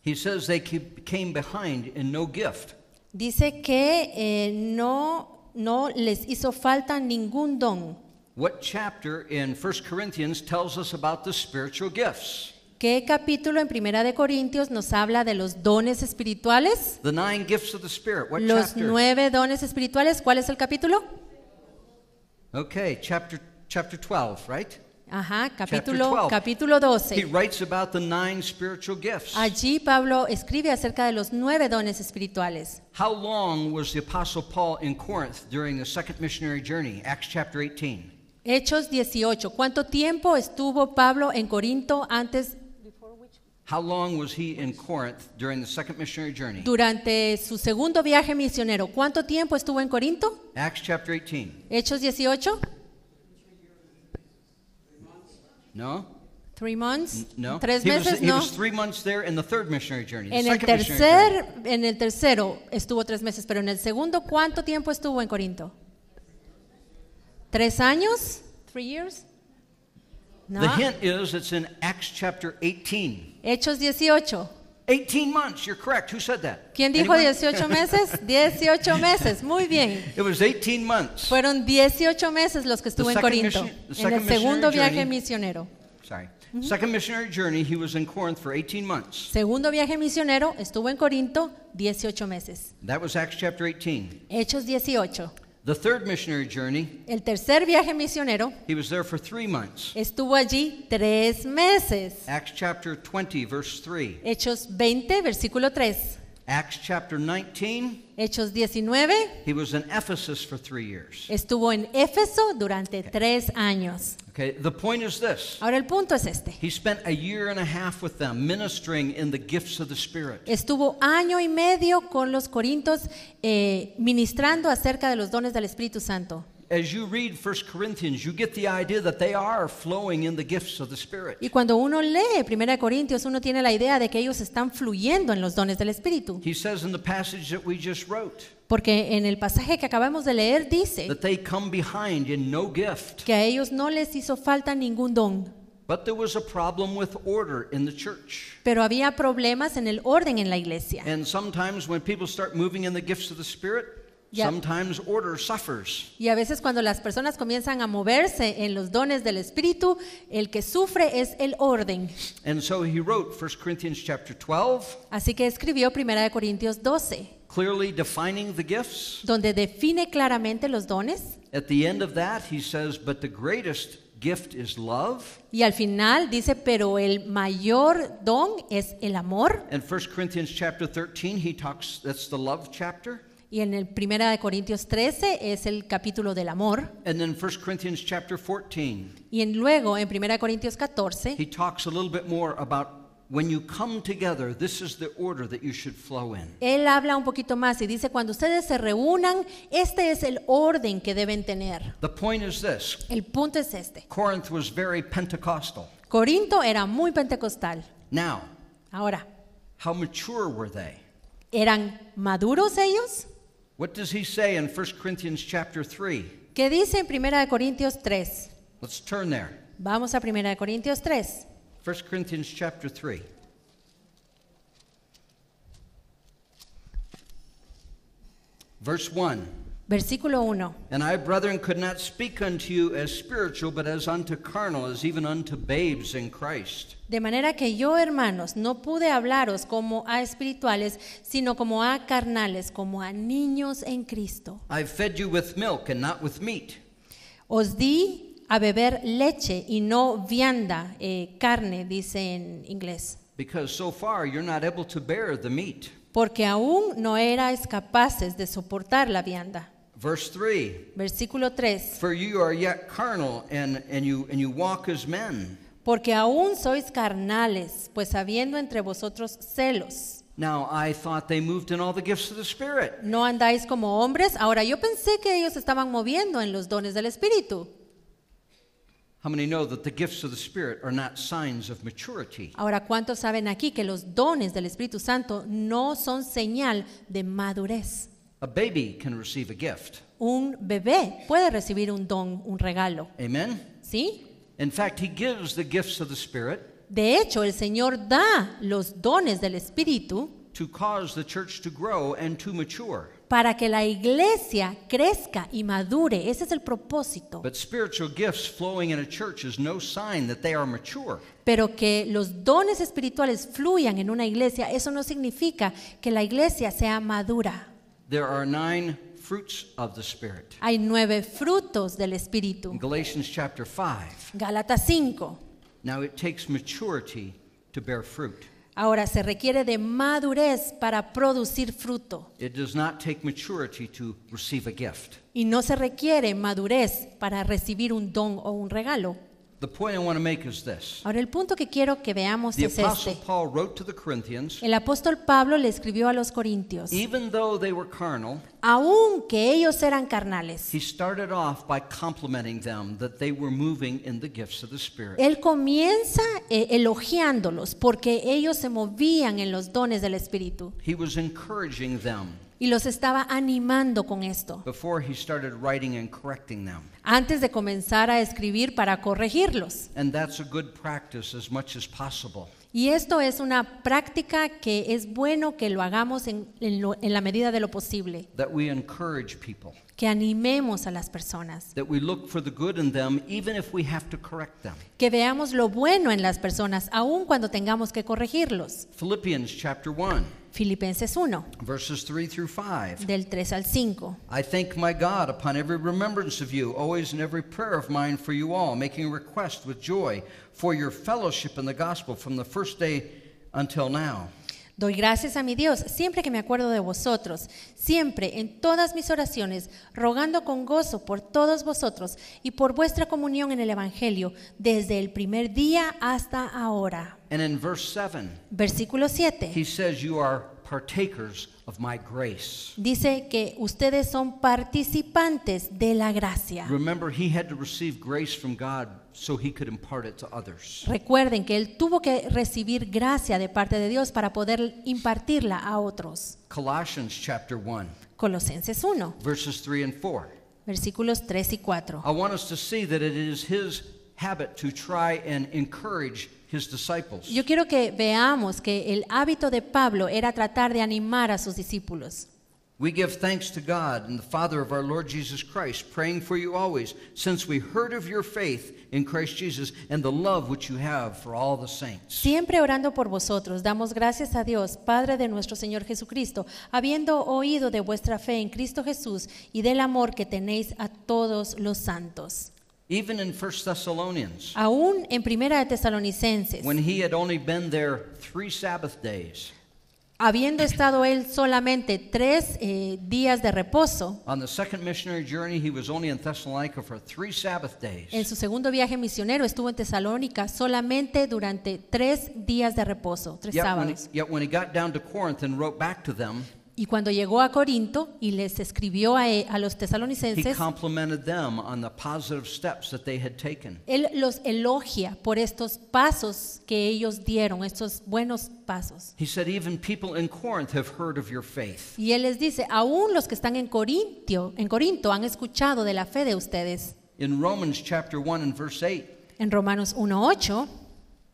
He says they came behind in no gift. Dice que no les hizo falta ningún don. What chapter in 1 Corinthians tells us about the spiritual gifts? ¿Qué capítulo en Primera de Corintios nos habla de los dones espirituales? The 9 gifts of the Spirit. What Los chapter? 9 dones espirituales. ¿Cuál es el capítulo? Okay, chapter 12, right? Ajá, Chapter 12. capítulo He 12. writes about the 9 spiritual gifts. Allí Pablo escribe acerca de los 9 dones espirituales. How long was the Apostle Paul in Corinth during the second missionary journey? Acts chapter 18. Hechos 18. ¿Cuánto tiempo estuvo Pablo en Corinto antes? How long was he in Corinth during the second missionary journey? Durante su segundo viaje misionero. ¿Cuánto tiempo estuvo en Corinto? Acts chapter 18. Hechos 18. No? 3 months. No. 3 He meses, he no. was 3 months there in the third missionary journey. The En el second missionary journey. en el tercero estuvo 3 meses, pero en el segundo, ¿cuánto tiempo estuvo en Corinto? 3 años? 3 years? No. The hint is it's in Acts chapter 18. Hechos 18. 18 months, you're correct. Who said that? ¿Quién dijo Anyone? 18 meses? 18 meses, muy bien. It was 18 months. Fueron 18 meses los que estuvo en second Corinto, mission- the en el second segundo missionary viaje journey. misionero. Sorry. Second missionary journey, he was in Corinth for 18 months. Segundo viaje misionero, estuvo en Corinto 18 meses. That was Acts chapter 18. Hechos 18. The third missionary journey, El tercer viaje misionero, he was there for 3 months. estuvo allí 3 meses. Acts chapter 20, verse 3. Hechos 20, versículo 3. Acts chapter 19, Hechos 19, he was in Ephesus for 3 years. estuvo en Éfeso durante 3 años. Okay, the point is this. Ahora el punto es este. He spent a year and a half with them ministering in the gifts of the Spirit. Estuvo año y medio con los corintios ministrando acerca de los dones del Espíritu Santo. As you read 1 Corinthians, you get the idea that they are flowing in the gifts of the Spirit. Y cuando uno lee 1 Corintios, uno tiene la idea de que ellos están fluyendo en los dones del Espíritu. He says in the passage that we just wrote Porque en el pasaje que acabamos de leer dice that they come behind in no gift. que a ellos no les hizo falta ningún don. But there was a problem with order in the church. Pero había problemas en el orden en la iglesia. And sometimes when people start moving in the gifts of the Spirit, Ya. Sometimes order suffers. Y a veces cuando las personas comienzan a moverse en los dones del Espíritu, el que sufre es el orden. And so he wrote 1 Corinthians chapter 12, Así que escribió 1 Corintios 12, clearly defining the gifts. donde define claramente los dones. At the end of that, he says, but the greatest gift is love. Y al final dice, pero el mayor don es el amor. In 1 Corinthians chapter 13, he talks, that's the love chapter. Y en el 1 Corintios 13 es el capítulo del amor. And then 1 Corinthians chapter 14, Luego en 1 Corintios 14 he talks a little bit more about when you come together, this is the order that you should flow in. él habla un poquito más y dice, cuando ustedes se reúnan, este es el orden que deben tener. The point is this. El punto es este. Corinth was very Pentecostal. Corinto era muy pentecostal. Now, Ahora, how mature were they? ¿eran maduros ellos? What does he say in 1 Corinthians chapter 3? ¿Qué dice en 1 Corintios 3? Let's turn there. Vamos a 1 Corintios 3. 1 Corinthians chapter 3. Verse 1. Versículo 1. And I, brethren, could not speak unto you as spiritual, but as unto carnal, as even unto babes in Christ. De manera que yo, hermanos, no pude hablaros como a espirituales, sino como a carnales, como a niños en Cristo. I fed you with milk and not with meat. Os di a beber leche y no vianda, carne, dice en inglés, Because so far you're not able to bear the meat. porque aún no erais capaces de soportar la vianda. Verse 3. Versículo 3. For you are yet carnal, and you walk as men. Porque aún sois carnales, pues habiendo entre vosotros celos. Now I thought they moved in all the gifts of the Spirit. No andáis como hombres. Ahora yo pensé que ellos estaban moviendo en los dones del Espíritu. How many know that the gifts of the Spirit are not signs of maturity? Ahora, ¿cuántos saben aquí que los dones del Espíritu Santo no son señal de madurez? A baby can receive a gift. Un bebé puede recibir un don, un regalo, Amen? ¿sí? In fact, he gives the gifts of the Spirit De hecho, el Señor da los dones del Espíritu to cause the church to grow and to mature. para que la iglesia crezca y madure. Ese es el propósito. But spiritual gifts flowing in a church is no sign that they are mature. Pero que los dones espirituales fluyan en una iglesia, eso no significa que la iglesia sea madura. There are 9 fruits of the Spirit. Hay 9 frutos del Espíritu. In Galatians chapter 5. Gálatas 5. Now it takes maturity to bear fruit. Ahora, se requiere de madurez para producir fruto. It does not take maturity to receive a gift. Y no se requiere madurez para recibir un don o un regalo. The point I want to make is this. Ahora, el punto que quiero que veamos The es Apostle este. Paul wrote to the Corinthians, El apóstol Pablo le escribió a los corintios, even though they were carnal, aunque ellos eran carnales. he started off by complimenting them that they were moving in the gifts of the Spirit. Él comienza elogiándolos porque ellos se movían en los dones del Espíritu He was encouraging them y los estaba animando con esto before he started writing and correcting them. antes de comenzar a escribir para corregirlos. And that's a good practice as much as possible. Y esto es una práctica que es bueno que lo hagamos en la medida de lo posible, That we encourage people. que animemos a las personas, That we look for the good in them even if we have to correct them. que veamos lo bueno en las personas, aun cuando tengamos que corregirlos. Philippians chapter 1, Filipenses 1, verses 3 through 5. del 3 al 5. I thank my God upon every remembrance of you, always in every prayer of mine for you all, making request with joy for your fellowship in the gospel from the first day until now. Doy gracias a mi Dios siempre que me acuerdo de vosotros, siempre en todas mis oraciones, rogando con gozo por todos vosotros y por vuestra comunión en el Evangelio, desde el primer día hasta ahora. And in verse 7, Versículo 7. he says, you are partakers of my grace. Dice que ustedes son participantes de la gracia. Remember, he had to receive grace from God so he could impart it to others. Recuerden que él tuvo que recibir gracia de parte de Dios para poder impartirla a otros. Colossians chapter 1, Colosenses 1, verses 3 and 4. versículos 3 y 4. I want us to see that it is his habit to try and encourage his disciples. Yo quiero que veamos que el hábito de Pablo era tratar de animar a sus discípulos. We give thanks to God and the Father of our Lord Jesus Christ, praying for you always, since we heard of your faith in Christ Jesus and the love which you have for all the saints. Siempre orando por vosotros, damos gracias a Dios, Padre de nuestro Señor Jesucristo, habiendo oído de vuestra fe en Cristo Jesús y del amor que tenéis a todos los santos. Even in 1 Thessalonians, Aún en Primera de Tesalonicenses, when he had only been there 3 Sabbath days, habiendo estado él solamente 3 días de reposo, on the second missionary journey, he was only in Thessalonica for 3 Sabbath days. en su segundo viaje misionero estuvo en Tesalónica solamente durante 3 días de reposo, 3 sábados. Yet when he got down to Corinth and wrote back to them, Y cuando llegó a Corinto y les escribió a los he tesalonicenses, complimented them on the positive steps that they had taken. él los elogia por estos pasos que ellos dieron, estos buenos pasos. He said, even people in Corinth have heard of your faith. Y él les dice, aún los que están en Corinto han escuchado de la fe de ustedes. In Romans chapter 1 and verse 8, En Romanos 1:8,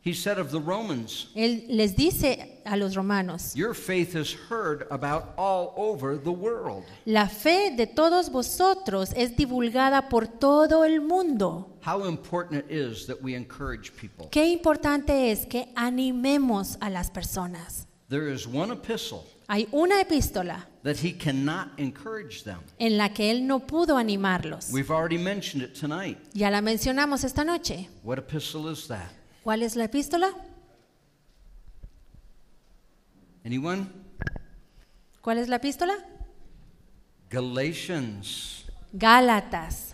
he said of the Romans, él les dice a los romanos, your faith is heard about all over the world. la fe de todos vosotros es divulgada por todo el mundo. How important it is that we encourage people. Qué importante es que animemos a las personas. There is one epistle Hay una epístola that he cannot encourage them. en la que él no pudo animarlos. We've already mentioned it tonight. Ya la mencionamos esta noche. What epistle is that? ¿Cuál es la epístola? Anyone? ¿Cuál es la epístola? Galatians. Gálatas.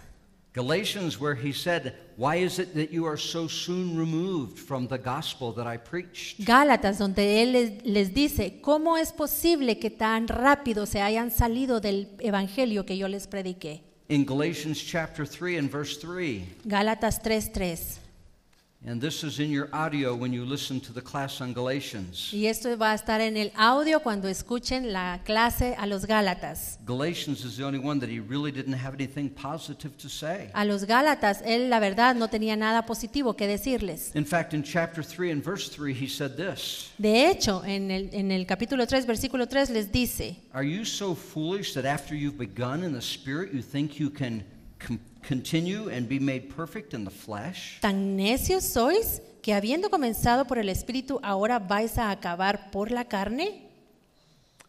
Galatians, where he said, why is it that you are so soon removed from the gospel that I preached? Gálatas, donde él les dice, ¿cómo es posible que tan rápido se hayan salido del evangelio que yo les prediqué? In Galatians chapter 3 and verse 3. Gálatas 3:3. And this is in your audio when you listen to the class on Galatians. Y esto va a estar en el audio cuando escuchen la clase a los Gálatas. Galatians is the only one that he really didn't have anything positive to say. A los Gálatas, él la verdad no tenía nada positivo que decirles. In fact, in chapter 3 and verse 3, he said this. De hecho, en el capítulo 3, versículo 3 les dice, Are you so foolish that after you've begun in the Spirit, you think you can continue and be made perfect in the flesh? ¿tan necios sois que habiendo comenzado por el Espíritu ahora vais a acabar por la carne?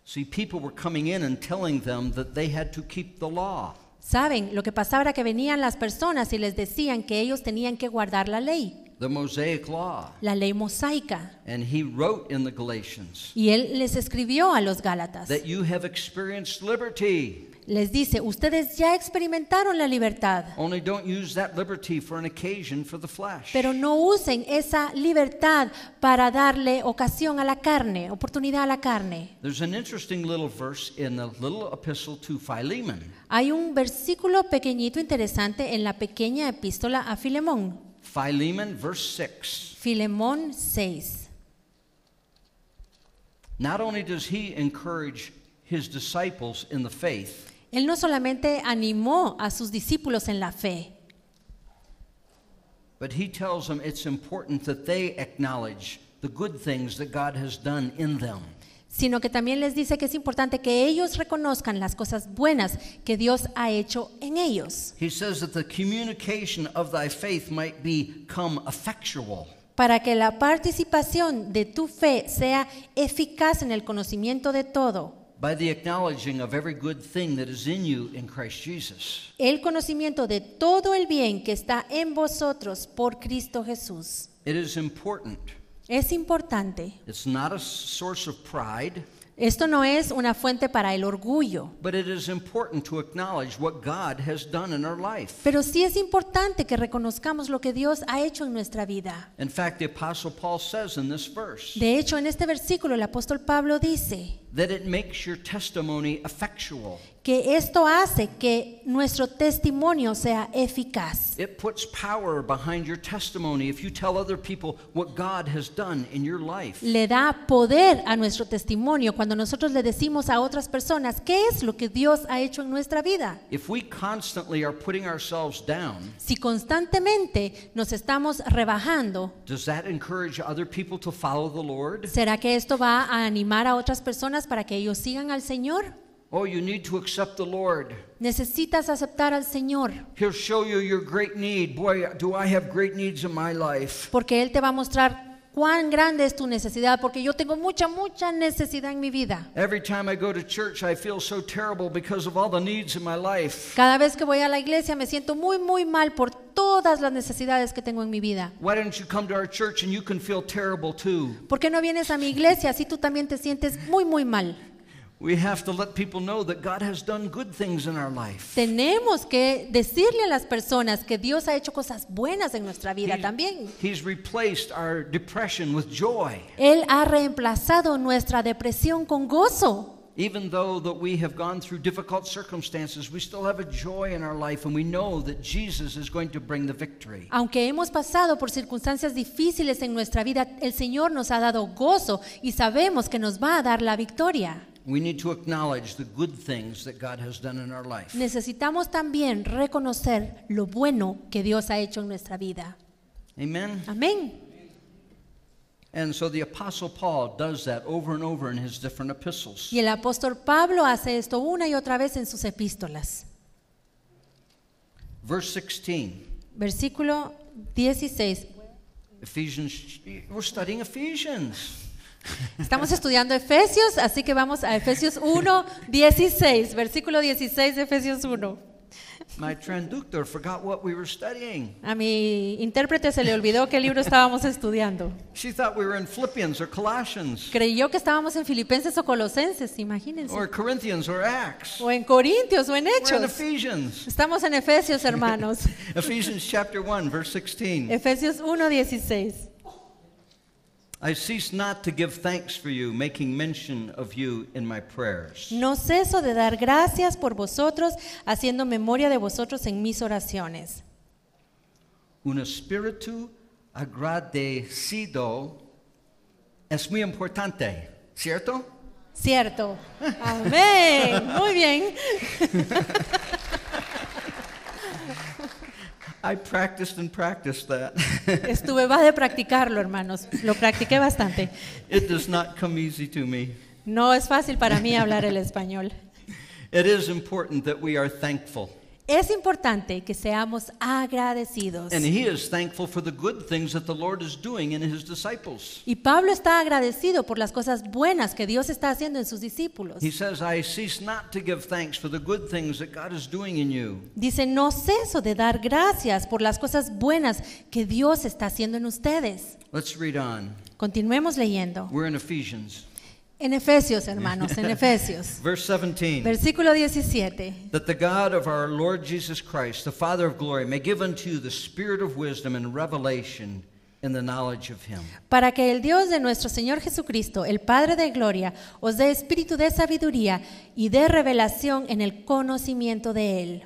See, people were coming in and telling them that they had to keep the law. Saben, lo que pasaba era que venían las personas y les decían que ellos tenían que guardar la ley, The Mosaic law. la ley mosaica. And he wrote in the Galatians Y él les escribió a los Gálatas. that you have experienced liberty. Les dice, ustedes ya experimentaron la libertad, Only don't use that liberty for an occasion for the flesh. pero no usen esa libertad para darle ocasión a la carne, oportunidad a la carne. There's an interesting little verse in the little epistle to Philemon. Hay un versículo pequeñito interesante en la pequeña epístola a Filemón. Philemon, verse 6. Filemón 6. Not only does he encourage his disciples in the faith, Él no solamente animó a sus discípulos en la fe, but he tells them it's important that they acknowledge the good things that God has done in them. sino que también les dice que es importante que ellos reconozcan las cosas buenas que Dios ha hecho en ellos, He says that the communication of thy faith might become effectual. para que la participación de tu fe sea eficaz en el conocimiento de todo, By the acknowledging of every good thing that is in you in Christ Jesus. el conocimiento de todo el bien que está en vosotros por Cristo Jesús. It is important. Es importante. It's not a source of pride, Esto no es una fuente para el orgullo, but it is important to acknowledge what God has done in our life. pero sí es importante que reconozcamos lo que Dios ha hecho en nuestra vida. In fact, the Apostle Paul says in this verse De hecho, en este versículo el apóstol Pablo dice that it makes your testimony effectual. que esto hace que nuestro testimonio sea eficaz. It puts power behind your testimony if you tell other people what God has done in your life. Le da poder a nuestro testimonio cuando nosotros le decimos a otras personas qué es lo que Dios ha hecho en nuestra vida. If we constantly are putting ourselves down, Si constantemente nos estamos rebajando, does that encourage other people to follow the Lord? ¿será que esto va a animar a otras personas para que ellos sigan al Señor? Oh, you need to accept the Lord. Necesitas aceptar al Señor, He'll show you your great need. Boy, do I have great needs in my life. porque Él te va a mostrar cuán grande es tu necesidad, porque yo tengo mucha necesidad en mi vida. Every time I go to church, I feel so terrible because of all the needs in my life. Cada vez que voy a la iglesia me siento muy mal por todas las necesidades que tengo en mi vida. Why don't you come to our church and you can feel terrible too? ¿Por qué no vienes a mi iglesia así tú también te sientes muy mal? We have to let people know that God has done good things in our life. Tenemos que decirle a las personas que Dios ha hecho cosas buenas en nuestra vida también. He's replaced our depression with joy. Él ha reemplazado nuestra depresión con gozo. Even though that we have gone through difficult circumstances, we still have a joy in our life, and we know that Jesus is going to bring the victory. Aunque hemos pasado por circunstancias difíciles en nuestra vida, el Señor nos ha dado gozo y sabemos que nos va a dar la victoria. We need to acknowledge the good things that God has done in our life. Necesitamos también reconocer lo bueno que Dios ha hecho en nuestra vida. Amen? Amén. And so the Apostle Paul does that over and over in his different epistles. Y el apóstol Pablo hace esto una y otra vez en sus epístolas. Verse 16, Versículo 16. Ephesians, we're studying Ephesians. Estamos estudiando Efesios, así que vamos a Efesios 1, 16, versículo 16 de Efesios 1. My traductor forgot what we were studying. A mi intérprete se le olvidó qué libro estábamos estudiando. She thought we were in Philippians or Colossians Creyó que estábamos en Filipenses o Colosenses, imagínense. or Corinthians or Acts. O en Corintios o en We're in Hechos. Ephesians. Estamos en Efesios, hermanos. Ephesians chapter 1, verse 16. Efesios 1, 16. I cease not to give thanks for you, making mention of you in my prayers. No ceso de dar gracias por vosotros, haciendo memoria de vosotros en mis oraciones. Un espíritu agradecido es muy importante, ¿cierto? Cierto. Amén. Muy bien. I practiced and practiced that. Estuve va de practicarlo, hermanos. Lo practiqué bastante. It does not come easy to me. No es fácil para mí hablar el español. It is important that we are thankful. Es importante que seamos agradecidos. And he is thankful for the good things that the Lord is doing in his disciples. Y Pablo está agradecido por las cosas buenas que Dios está haciendo en sus discípulos. He says, I cease not to give thanks for the good things that God is doing in you. Dice, no ceso de dar gracias por las cosas buenas que Dios está haciendo en ustedes. Let's read on. Continuemos leyendo. We're in Ephesians. En Efesios, hermanos, en Efesios. Verse 17. Versículo 17. That the God of our Lord Jesus Christ, the Father of glory, may give unto you the spirit of wisdom and revelation in the knowledge of him. Para que el Dios de nuestro Señor Jesucristo, el Padre de gloria, os dé espíritu de sabiduría y de revelación en el conocimiento de Él.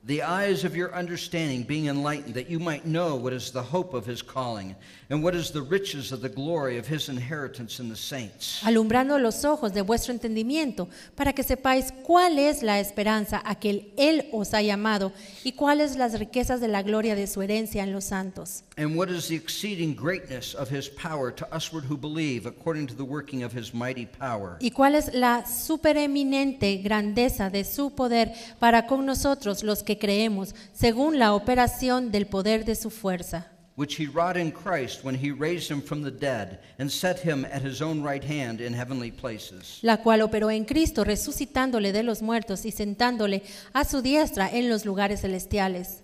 The eyes of your understanding being enlightened, that you might know what is the hope of his calling, and what is the riches of the glory of his inheritance in the saints. Alumbrando los ojos de vuestro entendimiento, para que sepáis cuál es la esperanza a que Él os ha llamado, y cuáles las riquezas de la gloria de su herencia en los santos. And what is the exceeding greatness of his power to usward who believe, according to the working of his mighty power. Y cuál es la supereminente grandeza de su poder para con nosotros los que creemos, según la operación del poder de su fuerza. Which he wrought in Christ when he raised him from the dead and set him at his own right hand in heavenly places. La cual operó en Cristo, resucitándole de los muertos y sentándole a su diestra en los lugares celestiales.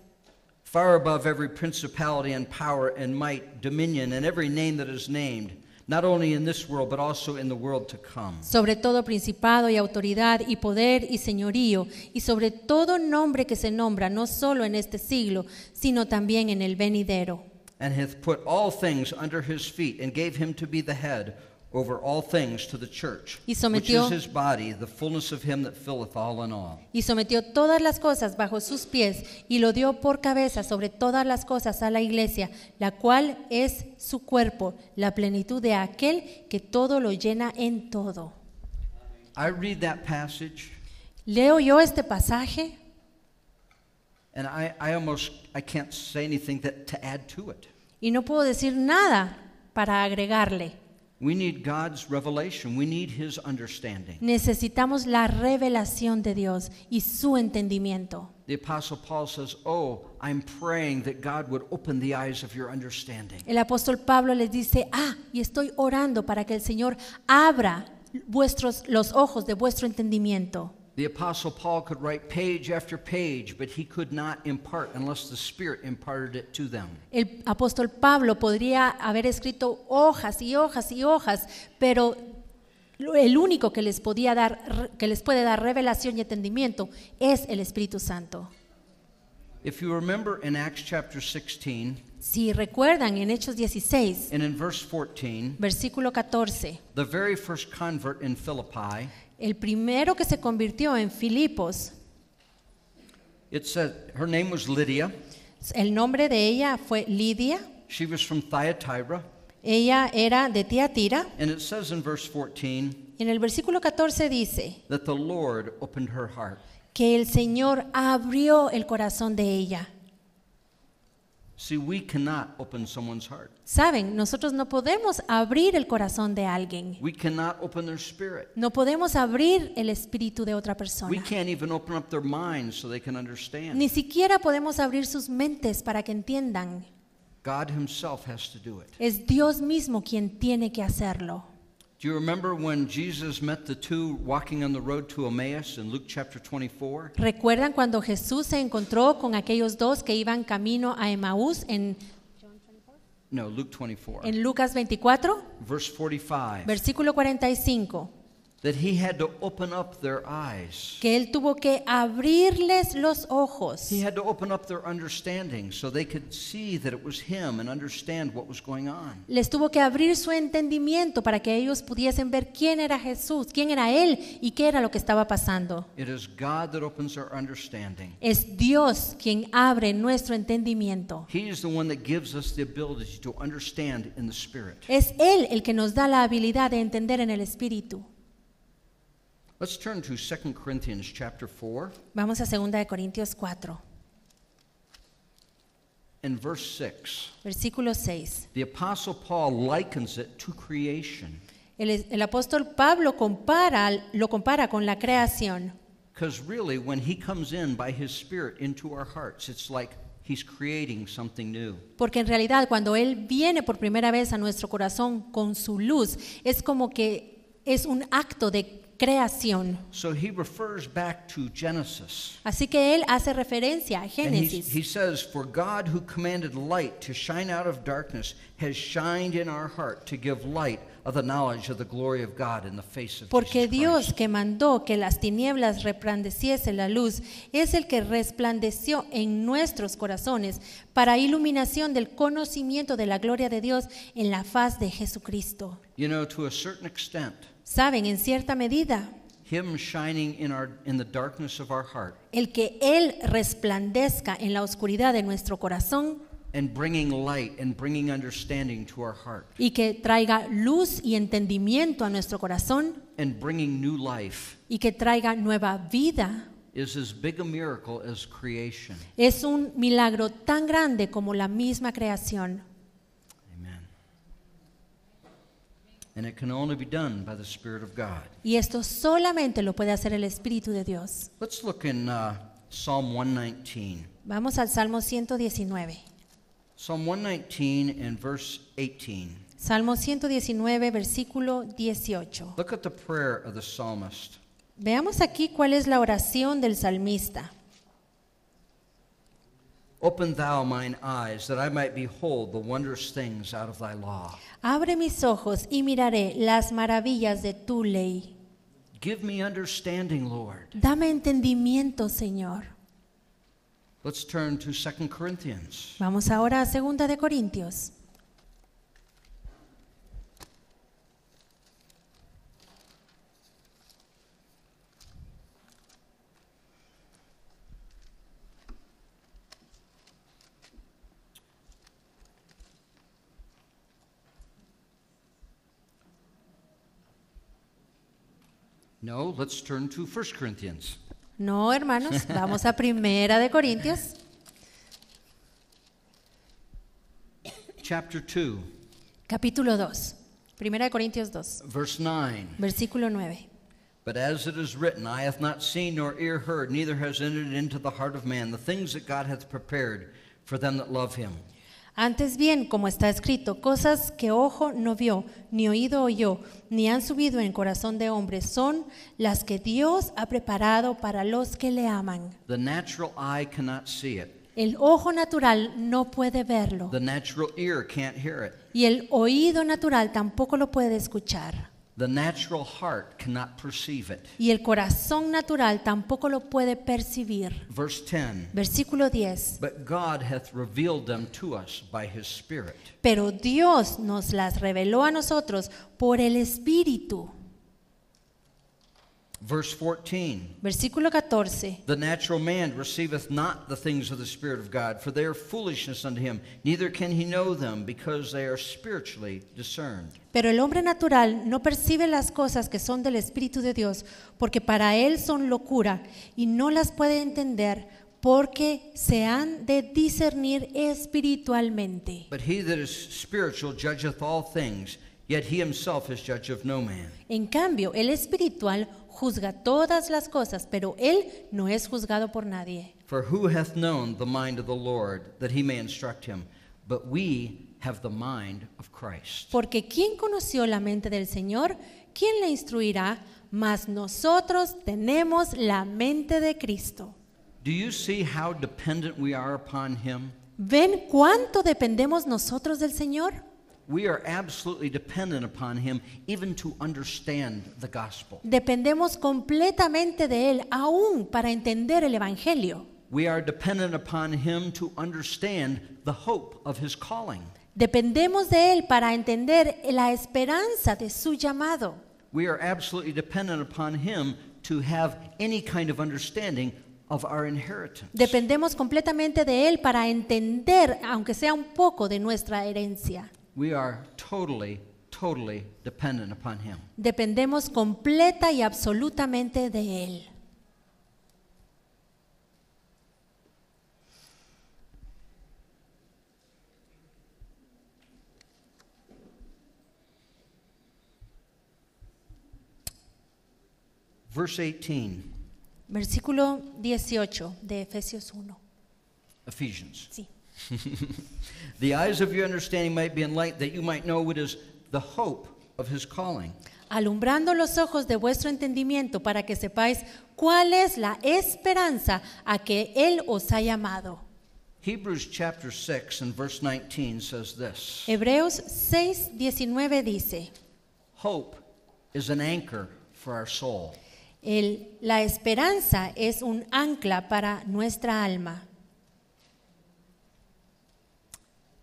Far above every principality and power and might, dominion, and every name that is named, not only in this world, but also in the world to come. Sobre todo principado y autoridad y poder y señorío, y sobre todo nombre que se nombra, no solo en este siglo, sino también en el venidero. And hath put all things under his feet, and gave him to be the head over all things to the church, Y which sometió- is his body, the fullness of him that filleth all in all. Y sometió todas las cosas bajo sus pies, y lo dio por cabeza sobre todas las cosas a la iglesia, la cual es su cuerpo, la plenitud de aquel que todo lo llena en todo. I read that passage, Leo yo este pasaje and I can't say anything to add to it. y no puedo decir nada para agregarle. We need God's revelation. We need His understanding. Necesitamos la revelación de Dios y su entendimiento. The Apostle Paul says, "Oh, I'm praying that God would open the eyes of your understanding." El apóstol Pablo les dice, y estoy orando para que el Señor abra los ojos de vuestro entendimiento. The Apostle Paul could write page after page, but he could not impart unless the Spirit imparted it to them. El apóstol Pablo podría haber escrito hojas y hojas y hojas, pero el único que les puede dar revelación y entendimiento es el Espíritu Santo. If you remember in Acts chapter 16, Si recuerdan en Hechos 16, and in verse 14, versículo 14, the very first convert in Philippi, el primero que se convirtió en Filipos, it said her name was Lydia. el nombre de ella fue Lidia, She was from Thyatira, ella era de Tiatira. and it says in verse 14 En el versículo 14 dice that the Lord opened her heart. que el Señor abrió el corazón de ella. See, we cannot open someone's heart. Saben, nosotros no podemos abrir el corazón de alguien. We cannot open their spirit. No podemos abrir el espíritu de otra We persona. can't even open up their minds so they can understand. Ni siquiera podemos abrir sus mentes para que entiendan. God Himself has to do it. Es Dios mismo quien tiene que hacerlo. Do you remember when Jesus met the two walking on the road to Emmaus in Luke chapter 24? ¿Recuerdan cuando Jesús se encontró con aquellos dos que iban camino a Emaús en No, Luke 24. Lucas 24? Verse 45. Versículo 45. That He had to open up their eyes. Que Él tuvo que abrirles los ojos. He had to open up their understanding so they could see that it was Him and understand what was going on. Les tuvo que abrir su entendimiento para que ellos pudiesen ver quién era Jesús, quién era Él y qué era lo que estaba pasando. It is God that opens our understanding. Es Dios quien abre nuestro entendimiento. He is the one that gives us the ability to understand in the Spirit. Es Él el que nos da la habilidad de entender en el Espíritu. Let's turn to 2 Corinthians chapter 4 Vamos a 2 de Corintios 4, and verse 6. versículo 6. The Apostle Paul likens it to creation. El apóstol Pablo lo compara con la creación. Because really, when He comes in by His Spirit into our hearts, it's like He's creating something new. Porque en realidad cuando Él viene por primera vez a nuestro corazón con su luz, es como que es un acto de creación. So He refers back to Genesis. Así que Él hace referencia a And Génesis. he says, "For God who commanded light to shine out of darkness has shined in our heart to give light of the knowledge of the glory of God in the face of Porque Jesus Dios Christ." que mandó que las tinieblas resplandeciese la luz, es el que resplandeció en nuestros corazones para iluminación del conocimiento de la gloria de Dios en la faz de Jesucristo. You know, to a certain extent, Saben, en cierta medida, Him shining in the darkness of our heart el que Él resplandezca en la oscuridad de nuestro corazón and bringing light and bringing understanding to our heart y que traiga luz y entendimiento a nuestro corazón and bringing new life y que traiga nueva vida, is as big a miracle as creation. es un milagro tan grande como la misma creación. Amen. And it can only be done by the Spirit of God. Y esto solamente lo puede hacer el Espíritu de Dios. Let's look in Psalm 119. Vamos al Salmo 119. Psalm 119 and verse 18. Salmo 119, versículo 18. Look at the prayer of the psalmist. Veamos aquí cuál es la oración del salmista. Open thou mine eyes, that I might behold the wondrous things out of thy law. Abre mis ojos y miraré las maravillas de tu ley. Give me understanding, Lord. Dame entendimiento, Señor. Let's turn to 2 Corinthians. Vamos ahora a 2 de Corintios. No, let's turn to 1 Corinthians. No, hermanos, vamos a 1 de Corintios, Chapter 2. capítulo 2. Primera de Corintios 2, Verse 9. versículo 9. But as it is written, eye hath not seen nor ear heard, neither has entered into the heart of man the things that God hath prepared for them that love him. Antes bien, como está escrito, cosas que ojo no vio, ni oído oyó, ni han subido en corazón de hombre, son las que Dios ha preparado para los que le aman. The natural eye cannot see it. El ojo natural no puede verlo, The natural ear can't hear it. y el oído natural tampoco lo puede escuchar, The natural heart cannot perceive it. y el corazón natural tampoco lo puede percibir. Verse 10. Versículo 10. But God hath revealed them to us by his Spirit. Pero Dios nos las reveló a nosotros por el Espíritu. Verse 14. Versículo 14. The natural man receiveth not the things of the Spirit of God, for they are foolishness unto him, neither can he know them, because they are spiritually discerned. Pero el hombre natural no percibe las cosas que son del Espíritu de Dios, porque para él son locura, y no las puede entender, porque se han de discernir espiritualmente. But he that is spiritual judgeth all things, yet he himself is judge of no man. En cambio, el espiritual juzga todas las cosas, pero él no es juzgado por nadie. For who hath known the mind of the Lord, that he may instruct him? But we have the mind of Christ. Porque ¿quién conoció la mente del Señor? ¿Quién le instruirá? Mas nosotros tenemos la mente de Cristo. Do you see how dependent we are upon him? ¿Ven cuánto dependemos nosotros del Señor? We are absolutely dependent upon him even to understand the gospel. Dependemos completamente de Él, aún para entender el Evangelio. We are dependent upon him to understand the hope of his calling. Dependemos de Él para entender la esperanza de su llamado. We are absolutely dependent upon him to have any kind of understanding of our inheritance. Dependemos completamente de Él para entender, aunque sea un poco, de nuestra herencia. We are totally dependent upon him. Dependemos completa y absolutamente de Él. Verse 18, Versículo 18 de Efesios 1. Ephesians. Sí. The eyes of your understanding might be enlightened, that you might know what is the hope of his calling. Alumbrando los ojos de vuestro entendimiento para que sepáis cuál es la esperanza a que Él os ha llamado. Hebrews chapter 6 and verse 19 says this. Hebreos 6:19 dice, Hope is an anchor for our soul. la esperanza es un ancla para nuestra alma.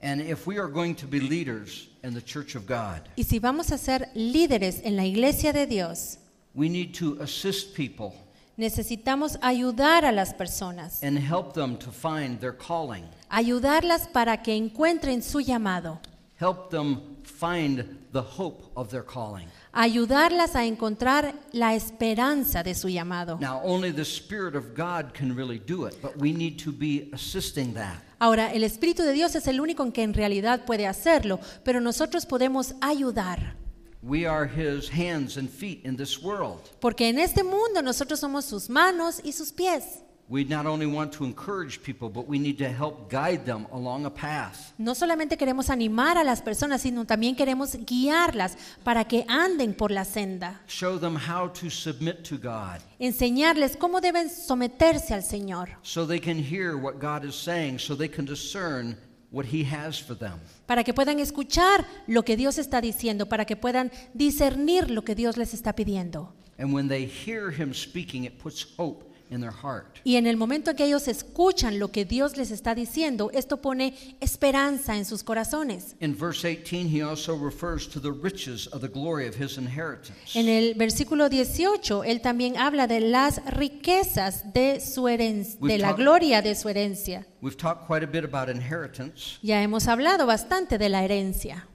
And if we are going to be leaders in the church of God, Y si vamos a ser líderes en la iglesia de Dios, we need to assist people necesitamos ayudar a las personas, and help them to find their calling. ayudarlas para que encuentren su llamado, Help them find the hope of their calling. ayudarlas a encontrar la esperanza de su llamado. Now, only the Spirit of God can really do it, but we need to be assisting that. Ahora, el Espíritu de Dios es el único en que en realidad puede hacerlo, pero nosotros podemos ayudar. We are His hands and feet in this world. Porque en este mundo nosotros somos sus manos y sus pies. We not only want to encourage people, but we need to help guide them along a path. No solamente queremos animar a las personas, sino también queremos guiarlas para que anden por la senda. Show them how to submit to God, Enseñarles cómo deben someterse al Señor, so they can hear what God is saying, so they can discern what He has for them. para que puedan escuchar lo que Dios está diciendo, para que puedan discernir lo que Dios les está pidiendo. And when they hear Him speaking, it puts hope in their heart. Y en el momento en que ellos escuchan lo que Dios les está diciendo, esto pone esperanza en sus corazones. In verse 18, He also refers to the riches of the glory of His inheritance. En el versículo 18, él también habla de las riquezas de su herencia, de la gloria de su herencia. We've talked quite a bit about inheritance. Ya hemos hablado bastante de la herencia.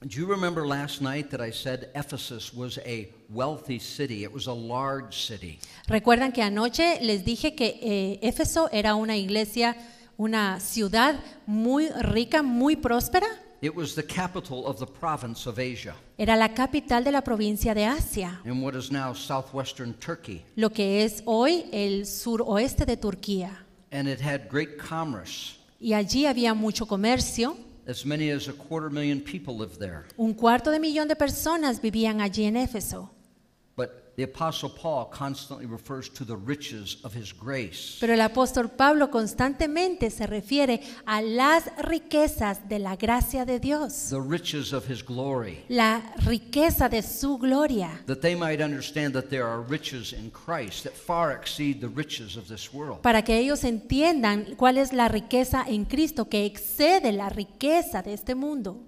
Do you remember last night that I said Ephesus was a wealthy city? It was a large city. ¿Recuerdan que anoche les dije que Éfeso era una iglesia, una ciudad muy rica, muy próspera? It was the capital of the province of Asia, Era la capital de la provincia de Asia, in what is now southwestern Turkey, lo que es hoy el suroeste de Turquía. and it had great commerce. Y allí había mucho comercio. As many as 250,000 people lived there. 1/4 de personas vivían allí en Éfeso. But the Apostle Paul constantly refers to the riches of his grace. Pero el apóstol Pablo constantemente se refiere a las riquezas de la gracia de Dios, The riches of his glory, la riqueza de su gloria, that they might understand that there are riches in Christ that far exceed the riches of this world. para que ellos entiendan cuál es la riqueza en Cristo que excede la riqueza de este mundo.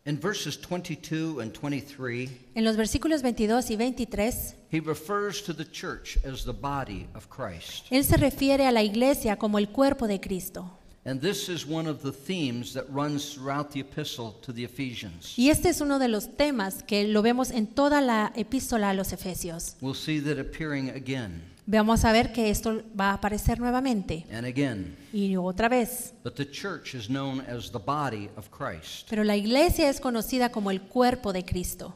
In verses 22 and 23, En los versículos 22 y 23, he refers to the church as the body of Christ. él se refiere a la iglesia como el cuerpo de Cristo. And this is one of the themes that runs throughout the epistle to the Ephesians. Y este es uno de los temas que lo vemos en toda la epístola a los Efesios. We'll see that appearing again Vamos a ver que esto va a aparecer nuevamente and again. y otra vez. But the church is known as the body of Christ. Pero la iglesia es conocida como el cuerpo de Cristo.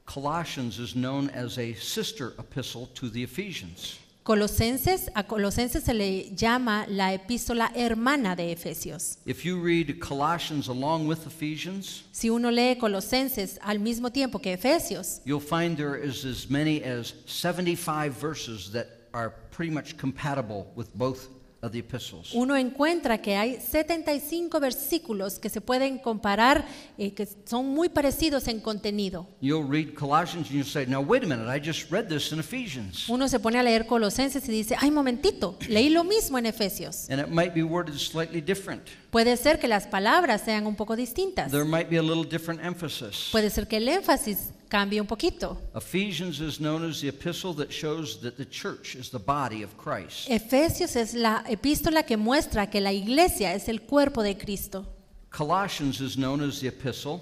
Colossians is known as a sister epistle to the Ephesians. A Colosenses se le llama la epístola hermana de Efesios. If you read Colossians along with Ephesians, Si uno lee Colosenses al mismo tiempo que Efesios, you'll find there is as many as 75 verses that are pretty much compatible with both of the epistles. uno encuentra que hay 75 versículos que se pueden comparar, que son muy parecidos en contenido. You'll read Colossians and you'll say, now wait a minute, I just read this in Ephesians. Uno se pone a leer Colosenses y dice, ay, momentito, leí lo mismo en Efesios. And it might be worded slightly different. Puede ser que las palabras sean un poco distintas. There might be a little different emphasis. Puede ser que el énfasis cambie un poquito. Ephesians is known as the epistle that shows that the church is the body of Christ. Efesios es la epístola que muestra que la iglesia es el cuerpo de Cristo. Colossians is known as the epistle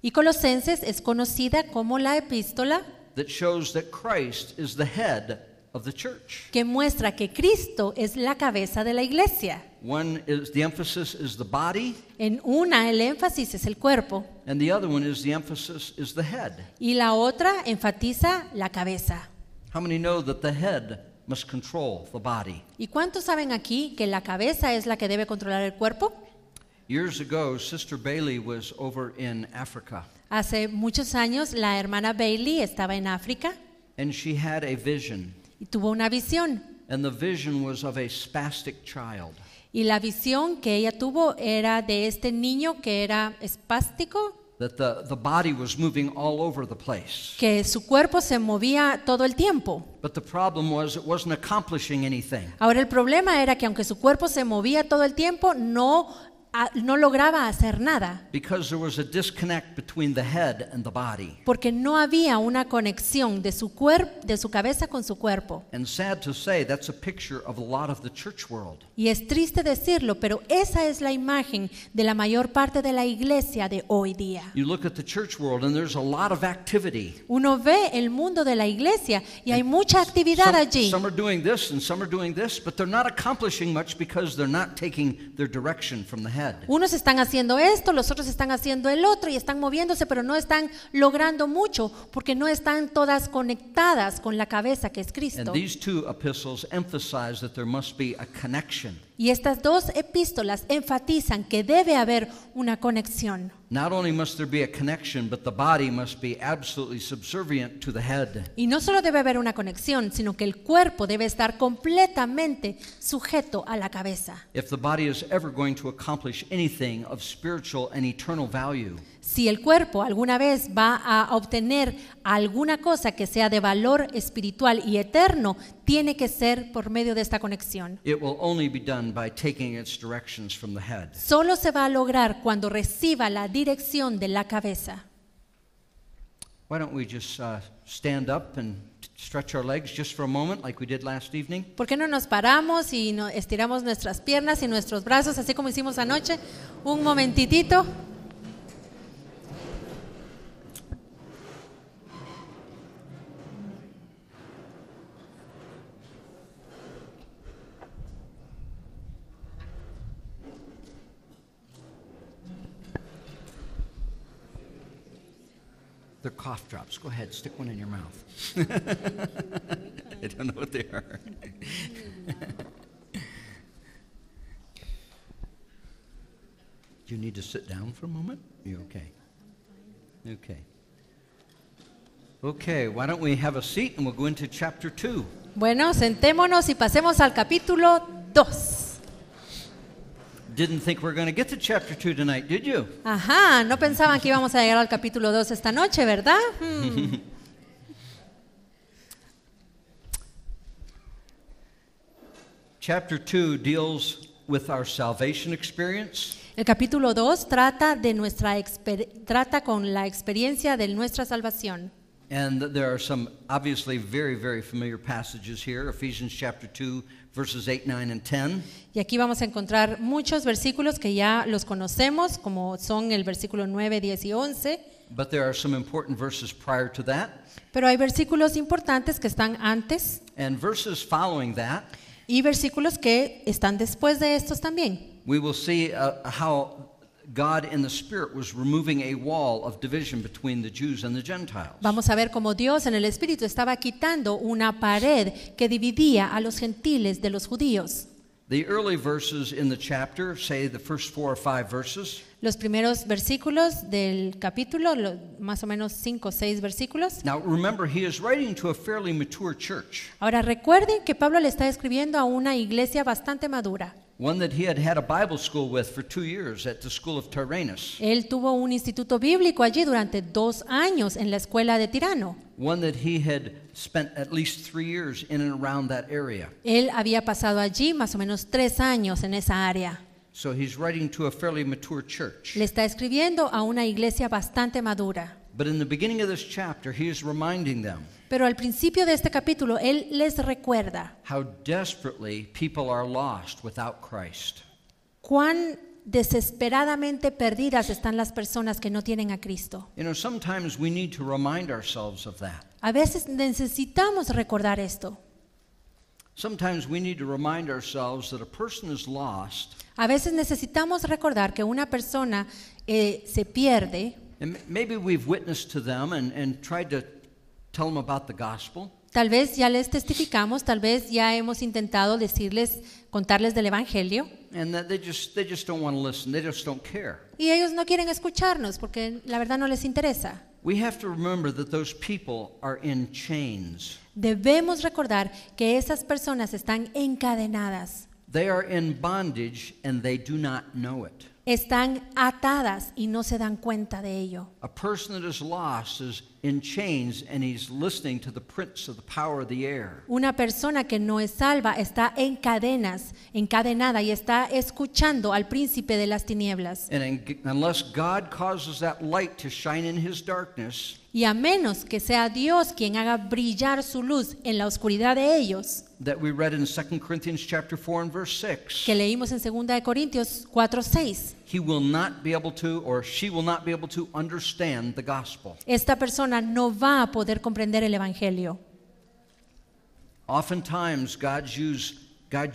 Y Colosenses es conocida como la epístola that shows that Christ is the head of the church. que muestra que Cristo es la cabeza de la iglesia. One is the emphasis is the body, En una el énfasis es el cuerpo and the other one is the emphasis is the head. y la otra enfatiza la cabeza. How many know that the head must control the body? ¿Y cuántos saben aquí que la cabeza es la que debe controlar el cuerpo? Years ago, Sister Bailey was over in Africa, Hace muchos años la hermana Bailey estaba en África and she had a vision, y tuvo una visión. and the vision was of a spastic child. Y la visión que ella tuvo era de este niño que era espástico, That the body was moving all over the place. que su cuerpo se movía todo el tiempo. But the problem was it wasn't accomplishing anything. Ahora el problema era que aunque su cuerpo se movía todo el tiempo, no lograba hacer nada, Because there was a disconnect between the head and the body. porque no había una conexión de su cabeza con su cuerpo. And sad to say, that's a picture of a lot of the church world. Y es triste decirlo, pero esa es la imagen de la mayor parte de la iglesia de hoy día. You look at the church world and there's a lot of activity. Uno ve el mundo de la iglesia y hay mucha actividad allí. Some are doing this and some are doing this, but they're not accomplishing much because they're not taking their direction from the head. Unos están haciendo esto, los otros están haciendo el otro y están moviéndose, pero no están logrando mucho porque no están todas conectadas con la cabeza que es Cristo. And these two epistles emphasize that there must be a connection. Y estas dos epístolas enfatizan que debe haber una conexión. Not only must there be a connection, but the body must be absolutely subservient to the head. Y no solo debe haber una conexión, sino que el cuerpo debe estar completamente sujeto a la cabeza. If the body is ever going to accomplish anything of spiritual and eternal value, Si el cuerpo alguna vez va a obtener alguna cosa que sea de valor espiritual y eterno, tiene que ser por medio de esta conexión. it will only be done by taking its directions from the head. Solo se va a lograr cuando reciba la dirección de la cabeza. Why don't we just stand up and stretch our legs just for a moment like we did last evening? ¿Por qué no nos paramos y estiramos nuestras piernas y nuestros brazos así como hicimos anoche? Un momentitito. They're cough drops. Go ahead, stick one in your mouth. I don't know what they are. Do you need to sit down for a moment? You okay? Okay. Okay, why don't we have a seat and we'll go into chapter 2. Bueno, sentémonos y pasemos al capítulo 2. Didn't think we were going to get to chapter 2 tonight, did you? Ajá, no pensaban que íbamos a llegar al capítulo 2 esta noche, ¿verdad? Chapter 2 deals with our salvation experience. El capítulo 2 trata con la experiencia de nuestra salvación. And there are some obviously very, very familiar passages here. Ephesians chapter 2, verses 8, 9, and 10. Y aquí vamos a encontrar muchos versículos que ya los conocemos, como son el versículo 9, 10 y 11. But there are some important verses prior to that. Pero hay versículos importantes que están antes And verses following that, y versículos que están después de estos también. we will see how God in the Spirit was removing a wall of division between the Jews and the Gentiles. Vamos a ver cómo Dios en el Espíritu estaba quitando una pared que dividía a los gentiles de los judíos. The early verses in the chapter, say the first 4 or 5 verses, Los primeros versículos del capítulo, más o menos 5 o 6 versículos. now remember, he is writing to a fairly mature church, Ahora recuerden que Pablo le está escribiendo a una iglesia bastante madura. one that he had had a Bible school with for 2 years at the school of Tyrannus, Él tuvo un instituto bíblico allí durante 2 años en la escuela de Tirano. one that he had spent at least 3 years in and around that area. Él había pasado allí más o menos 3 años en esa área. So he's writing to a fairly mature church. Le está escribiendo a una iglesia bastante madura. But in the beginning of this chapter, he is reminding them Pero al principio de este capítulo, él les recuerda how desperately people are lost without Christ. cuán desesperadamente perdidas están las personas que no tienen a Cristo. You know, sometimes we need to remind ourselves of that. A veces necesitamos recordar esto. Sometimes we need to remind ourselves that a person is lost, A veces necesitamos recordar que una persona se pierde. and maybe we've witnessed to them and tried to tell them about the gospel, Tal vez ya les testificamos, tal vez ya hemos intentado contarles del Evangelio. and that they just don't want to listen. They just don't care. Y ellos no quieren escucharnos porque la verdad no les interesa. We have to remember that those people are in chains. Debemos recordar que esas personas están encadenadas, They are in bondage and they do not know it. están atadas y no se dan cuenta de ello. A person that is lost is in chains and he's listening to the prince of the power of the air. Una persona que no es salva está encadenada y está escuchando al príncipe de las tinieblas. And unless God causes that light to shine in his darkness, Y a menos que sea Dios quien haga brillar su luz en la oscuridad de ellos, that we read in 2 Corinthians chapter 4 and verse 6, que leímos en 2 de Corintios 4:6, he will not be able to, or she will not be able to understand the gospel. esta persona no va a poder comprender el Evangelio. Oftentimes, God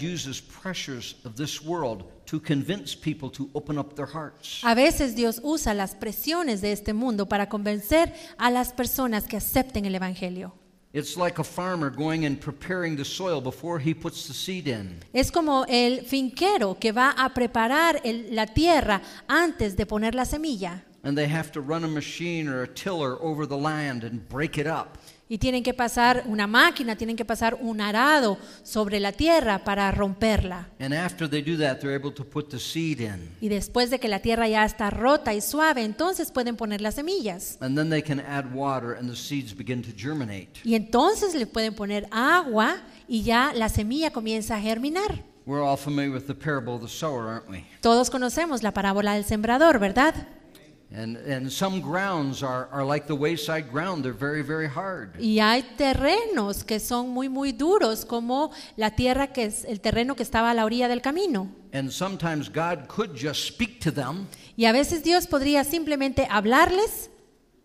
uses pressures of this world to convince people to open up their hearts. A veces Dios usa las presiones de este mundo para convencer a las personas que acepten el Evangelio. It's like a farmer going and preparing the soil before he puts the seed in. Es como el finquero que va a preparar la tierra antes de poner la semilla. And they have to run a machine or a tiller over the land and break it up. Y tienen que pasar una máquina, tienen que pasar un arado sobre la tierra para romperla. And after they do that, they're able to put the seed in. Y después de que la tierra ya está rota y suave, entonces pueden poner las semillas. And then they can add water and the seeds begin to germinate. Y entonces le pueden poner agua y ya la semilla comienza a germinar. We're all familiar with the parable of the sower, aren't we? Todos conocemos la parábola del sembrador, ¿verdad? And some grounds are like the wayside ground. They're very, very hard. Y hay terrenos que son muy, muy duros, como la tierra que es el terreno que estaba a la orilla del camino. And sometimes God could just speak to them, Y a veces Dios podría simplemente hablarles,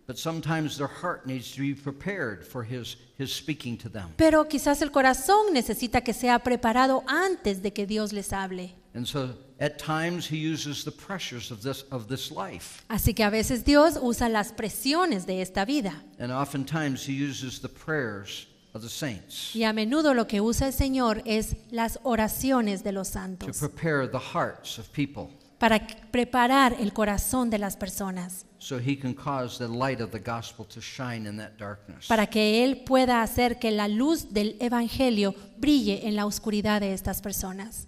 but sometimes their heart needs to be prepared for His speaking to them. pero quizás el corazón necesita que sea preparado antes de que Dios les hable. And so at times he uses the pressures of this life. Así que a veces Dios usa las presiones de esta vida. And oftentimes he uses the prayers of the saints Y a menudo lo que usa el Señor es las oraciones de los to santos prepare the hearts of people para preparar el corazón de las personas, so he can cause the light of the gospel to shine in that darkness. para que Él pueda hacer que la luz del Evangelio brille en la oscuridad de estas personas.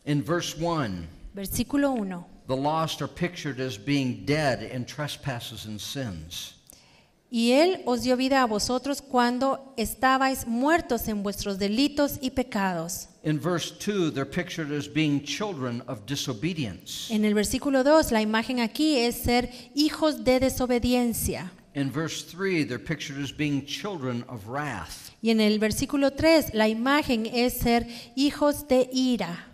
In verse 1, Versículo 1. the lost are pictured as being dead in trespasses and sins. Y Él os dio vida a vosotros cuando estabais muertos en vuestros delitos y pecados. In verse 2, they're pictured as being children of disobedience. En el versículo 2, la imagen aquí es ser hijos de desobediencia. In verse 3, they're pictured as being children of wrath. Y en el versículo 3, la imagen es ser hijos de ira.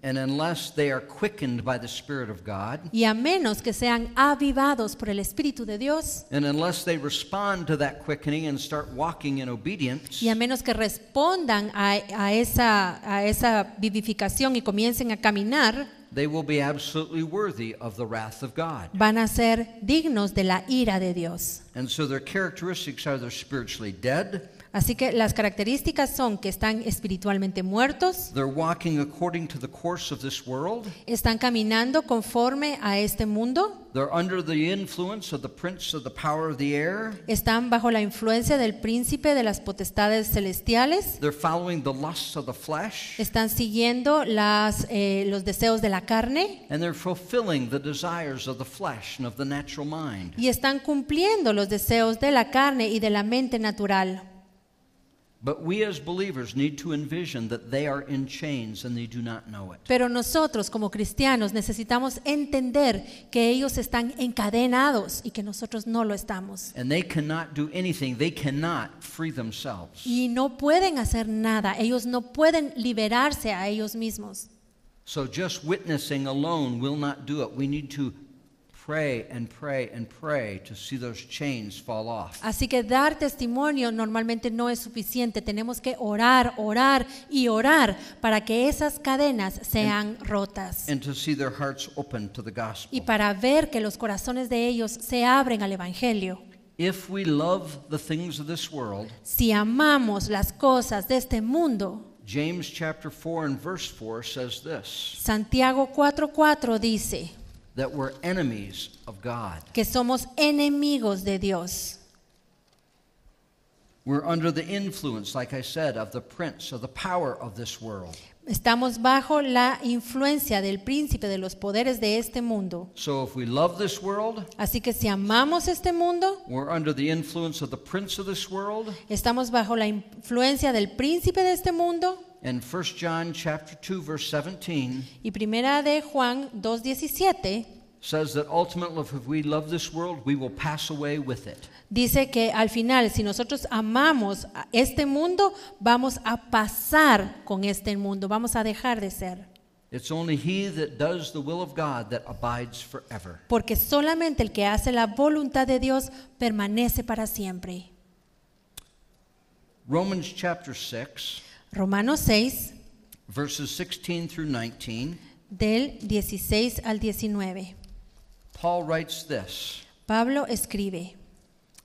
And unless they are quickened by the Spirit of God, Y a menos que sean avivados por el Espíritu de Dios, and unless they respond to that quickening and start walking in obedience, y a menos que respondan a esa vivificación y comiencen a caminar, they will be absolutely worthy of the wrath of God. van a ser dignos de la ira de Dios. And so their characteristics are they're spiritually dead, Así que las características son que están espiritualmente muertos, they're walking according to the course of this world, están caminando conforme a este mundo, they're under the influence of the prince of the power of the air, están bajo la influencia del príncipe de las potestades celestiales, they're following the lusts of the flesh, están siguiendo los deseos de la carne and they're fulfilling the desires of the flesh and of the natural mind. y están cumpliendo los deseos de la carne y de la mente natural. But we as believers need to envision that they are in chains and they do not know it. Pero nosotros como cristianos necesitamos entender que ellos están encadenados y que nosotros no lo estamos. And they cannot do anything. They cannot free themselves. Y no pueden hacer nada, ellos no pueden liberarse a ellos mismos. So just witnessing alone will not do it. We need to pray and pray and pray to see those chains fall off. Así que dar testimonio normalmente no es suficiente, tenemos que orar, orar y orar para que esas cadenas sean rotas And to see their hearts open to the y gospel. para ver que los corazones de ellos se abren al Evangelio. If we love the things of this world, Si amamos las cosas de este mundo, James chapter 4 and verse 4 says this, Santiago 4:4 dice that we're enemies of God. que somos enemigos de Dios. We're under the influence, like I said, of the prince, of the power of this world. Estamos bajo la influencia del príncipe de los poderes de este mundo. So if we love this world, Así que si amamos este mundo, we're under the influence of the prince of this world. estamos bajo la influencia del príncipe de este mundo. And 1 John chapter 2 verse 17 Y primera de Juan 2:17 says that ultimately if we love this world, we will pass away with it. dice que al final, si nosotros amamos a este mundo, vamos a pasar con este mundo, vamos a dejar de ser. It's only he that does the will of God that abides forever. Porque solamente el que hace la voluntad de Dios permanece para siempre. Romans chapter 6 Romanos 6, verses 16 through 19, del 16 al 19. Paul writes this, Pablo escribe,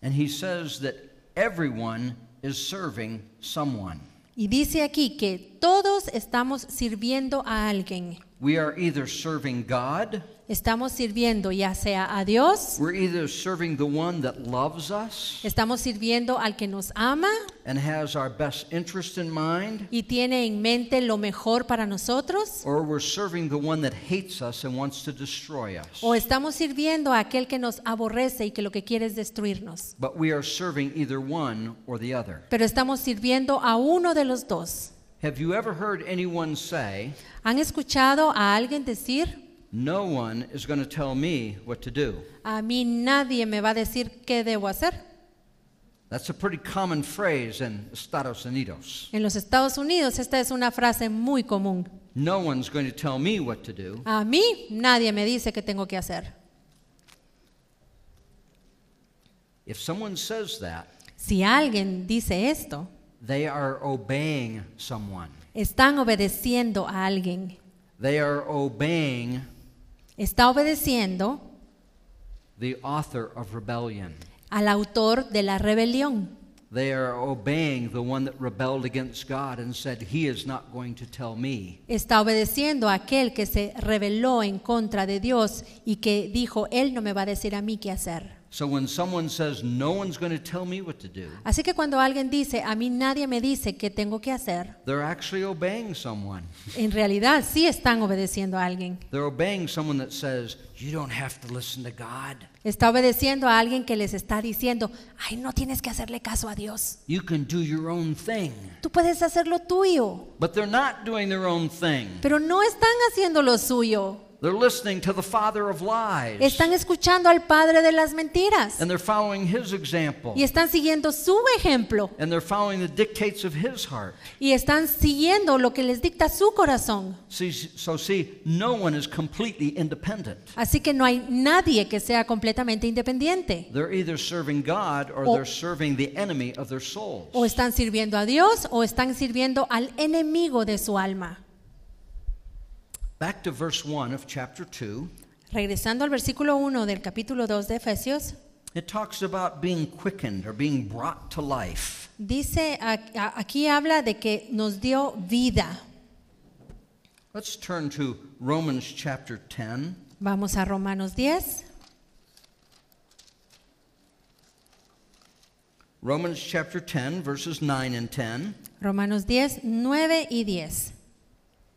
and he says that everyone is serving someone. y dice aquí que todos estamos sirviendo a alguien. We are either serving God, Estamos sirviendo ya sea a Dios, we're either serving the one that loves us estamos sirviendo al que nos ama and has our best interest in mind, y tiene en mente lo mejor para nosotros, or we're serving the one that hates us and wants to destroy us. o estamos sirviendo a aquel que nos aborrece y que lo que quiere es destruirnos. But we are serving either one or the other. Pero estamos sirviendo a uno de los dos. Have you ever heard anyone say, ¿Han escuchado a alguien decir, no one is going to tell me what to do? a mí nadie me va a decir qué debo hacer? That's a pretty common phrase in Estados Unidos. En los Estados Unidos esta es una frase muy común. No one's going to tell me what to do. A mí nadie me dice qué tengo que hacer. If someone says that, Si alguien dice esto, they are obeying someone. Están obedeciendo a alguien. They are obeying Está obedeciendo the author of rebellion. al autor de la rebelión. They are obeying the one that rebelled against God and said, He is not going to tell me. Está obedeciendo a aquel que se rebeló en contra de Dios y que dijo, Él no me va a decir a mí qué hacer. So when someone says, no one's going to tell me what to do, Así que cuando alguien dice, a mí nadie me dice qué tengo que hacer, they're actually obeying someone. en realidad sí están obedeciendo a alguien. They're obeying someone that says, you don't have to listen to God. Está obedeciendo a alguien que les está diciendo, ay, no tienes que hacerle caso a Dios. You can do your own thing. Tú puedes hacer lo tuyo, But they're not doing their own thing. pero no están haciendo lo suyo. They're listening to the father of lies. Están escuchando al padre de las mentiras And they're following his example. y están siguiendo su ejemplo And they're following the dictates of his heart. y están siguiendo lo que les dicta su corazón. See, no one is completely independent. Así que no hay nadie que sea completamente independiente. They're either serving God or they're serving the enemy of their souls. O están sirviendo a Dios o están sirviendo al enemigo de su alma. Back to verse 1 of chapter 2. Regresando al versículo 1 del capítulo 2 de Efesios, It talks about being quickened or being brought to life. dice, aquí habla de que nos dio vida. Let's turn to Romans chapter 10. Vamos a Romanos 10. Romans chapter 10, verses 9 and 10. Romanos 10, 9 y 10.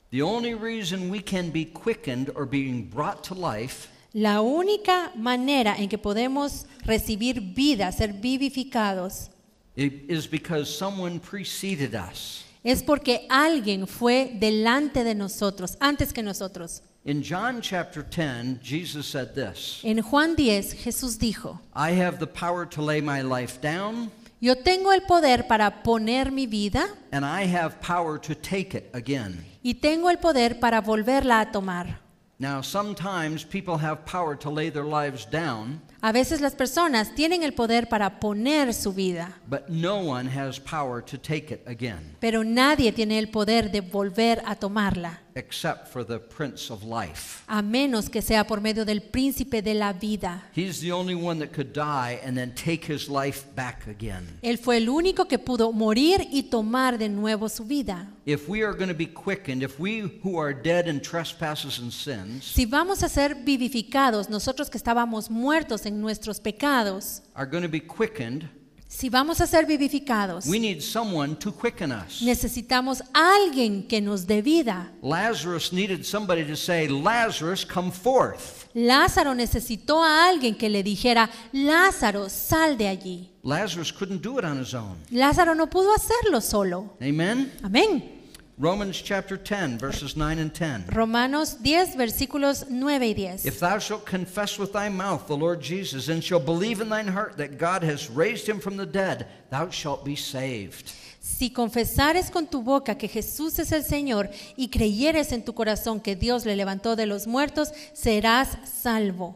The only reason we can be quickened or being brought to life La única manera en que podemos recibir vida, ser vivificados, is because someone preceded us. es porque alguien fue delante de nosotros, antes que nosotros. In John chapter 10, Jesus said this, En Juan 10, Jesús dijo, I have the power to lay my life down, yo tengo el poder para poner mi vida and I have power to take it again. y tengo el poder para volverla a tomar. Now, sometimes people have power to lay their lives down, A veces las personas tienen el poder para poner su vida, but no one has power to take it again, pero nadie tiene el poder de volver a tomarla, except for the Prince of Life. a menos que sea por medio del príncipe de la vida. He's the only one that could die and then take his life back again. Él fue el único que pudo morir y tomar de nuevo su vida. If we are going to be quickened, if we who are dead in trespasses and sins Si vamos a ser vivificados, nosotros que estábamos muertos en nuestros pecados, are going to be quickened, si vamos a ser vivificados, we need someone to quicken us. necesitamos a alguien que nos dé vida. Lazarus needed somebody to say, Lazarus, come forth. Lázaro necesitó a alguien que le dijera, Lázaro, sal de allí. Lazarus couldn't do it on his own. Lázaro no pudo hacerlo solo. Amen? Amén. Romans chapter 10, verses 9 and 10. Romanos 10, versículos 9 y 10. If thou shalt confess with thy mouth the Lord Jesus, and shalt believe in thine heart that God has raised him from the dead, thou shalt be saved. Si confesares con tu boca que Jesús es el Señor y creyeres en tu corazón que Dios le levantó de los muertos, serás salvo.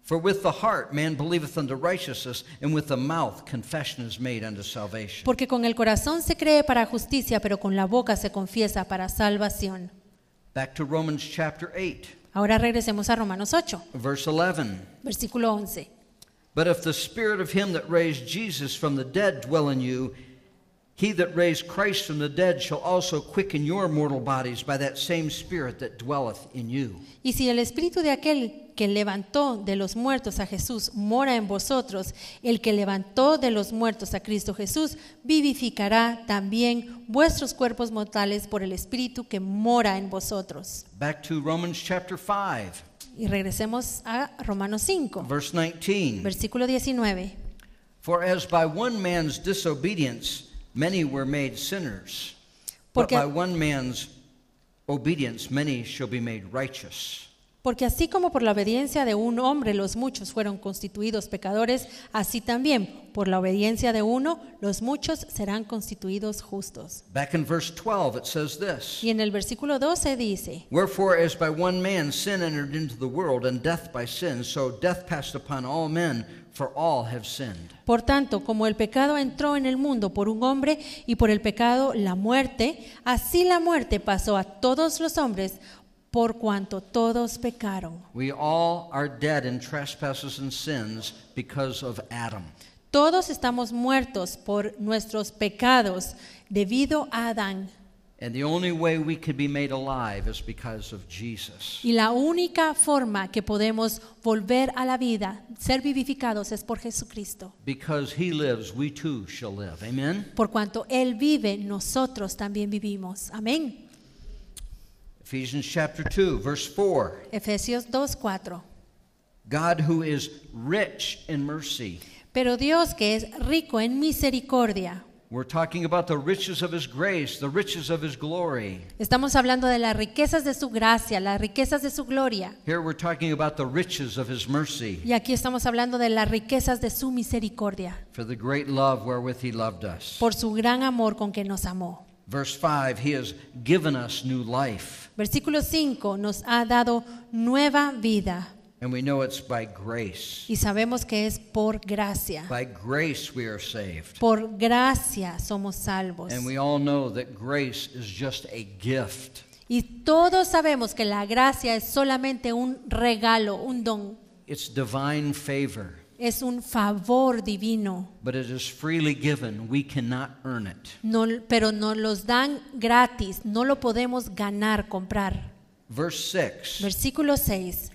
For with the heart man believeth unto righteousness, and with the mouth confession is made unto salvation. Porque con el corazón se cree para justicia, pero con la boca se confiesa para salvación. Back to Romans chapter 8, Ahora regresemos a Romanos 8, verse 11. versículo 11. But if the spirit of him that raised Jesus from the dead dwell in you, he that raised Christ from the dead shall also quicken your mortal bodies by that same spirit that dwelleth in you. Y si el espíritu de aquel que levantó de los muertos a Jesús mora en vosotros, el que levantó de los muertos a Cristo Jesús vivificará también vuestros cuerpos mortales por el espíritu que mora en vosotros. Back to Romans chapter 5, Y regresemos a Romanos 5, verse 19. versículo 19. For as by one man's disobedience many were made sinners, but Porque- by one man's obedience many shall be made righteous. Porque así como por la obediencia de un hombre los muchos fueron constituidos pecadores, así también por la obediencia de uno los muchos serán constituidos justos. Back in verse 12 it says this, Y en el versículo 12 dice, Wherefore as by one man sin entered into the world, and death by sin, so death passed upon all men, for all have sinned. Por tanto, como el pecado entró en el mundo por un hombre y por el pecado la muerte, así la muerte pasó a todos los hombres por cuanto todos pecaron. We all are dead in trespasses and sins because of Adam. Todos estamos muertos por nuestros pecados debido a Adán. And the only way we could be made alive is because of Jesus. Y la única forma que podemos volver a la vida, ser vivificados, es por Jesucristo. Because he lives, we too shall live. Amen? Por cuanto Él vive, nosotros también vivimos. Amén. Ephesians chapter 2, verse 4. Efesios 2:4. God who is rich in mercy. Pero Dios, que es rico en misericordia. We're talking about the riches of his grace, the riches of his glory. Estamos hablando de las riquezas de su gracia, las riquezas de su gloria. Here we're talking about the riches of his mercy, Y aquí estamos hablando de las riquezas de su misericordia, for the great love wherewith he loved us. por su gran amor con que nos amó. Verse 5, he has given us new life, Versículo 5 nos ha dado nueva vida and we know it's by grace. y sabemos que es por gracia. By grace we are saved. Por gracia somos salvos. And we all know that grace is just a gift. Y todos sabemos que la gracia es solamente un regalo, un don. It's divine favor, Es un favor divino. but it is freely given. We cannot earn it. No, pero nos los dan gratis. No lo podemos ganar, comprar. Verse 6, Versículo 6.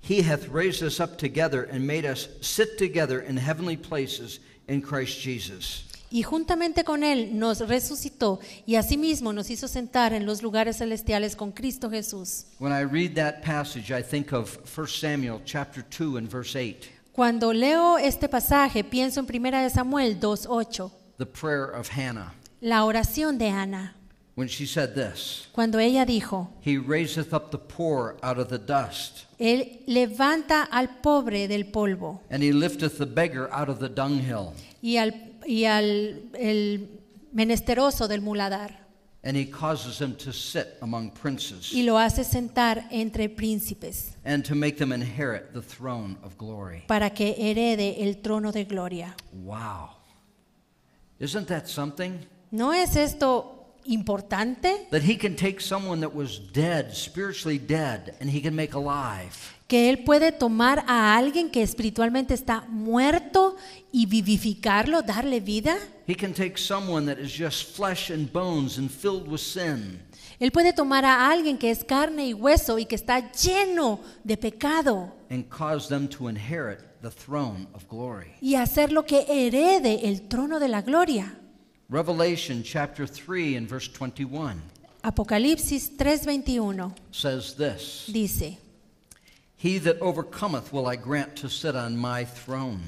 he hath raised us up together and made us sit together in heavenly places in Christ Jesus. Y juntamente con Él nos resucitó y asimismo nos hizo sentar en los lugares celestiales con Cristo Jesús. When I read that passage, I think of 1 Samuel chapter 2 and verse 8, Cuando leo este pasaje, pienso en 1 Samuel 2:8, the prayer of Hannah, la oración de Ana, when she said this, cuando ella dijo: he raiseth up the poor out of the dust, Él levanta al pobre del polvo and he lifteth the beggar out of the dunghill, y al el menesteroso del muladar, and he causes them to sit among princes, y lo hace sentar entre príncipes, and to make them inherit the throne of glory. para que herede el trono de gloria. Wow. Isn't that something? ¿No es esto importante? That he can take someone that was dead, spiritually dead, and he can make alive. Que Él puede tomar a alguien que espiritualmente está muerto y vivificarlo, darle vida. He can take someone that is just flesh and bones and filled with sin, Él puede tomar a alguien que es carne y hueso y que está lleno de pecado and cause them to inherit the throne of glory. y hacerlo que herede el trono de la gloria. Revelation chapter 3 and verse 21 Apocalipsis 3:21 says this, dice: he that overcometh will I grant to sit on my throne,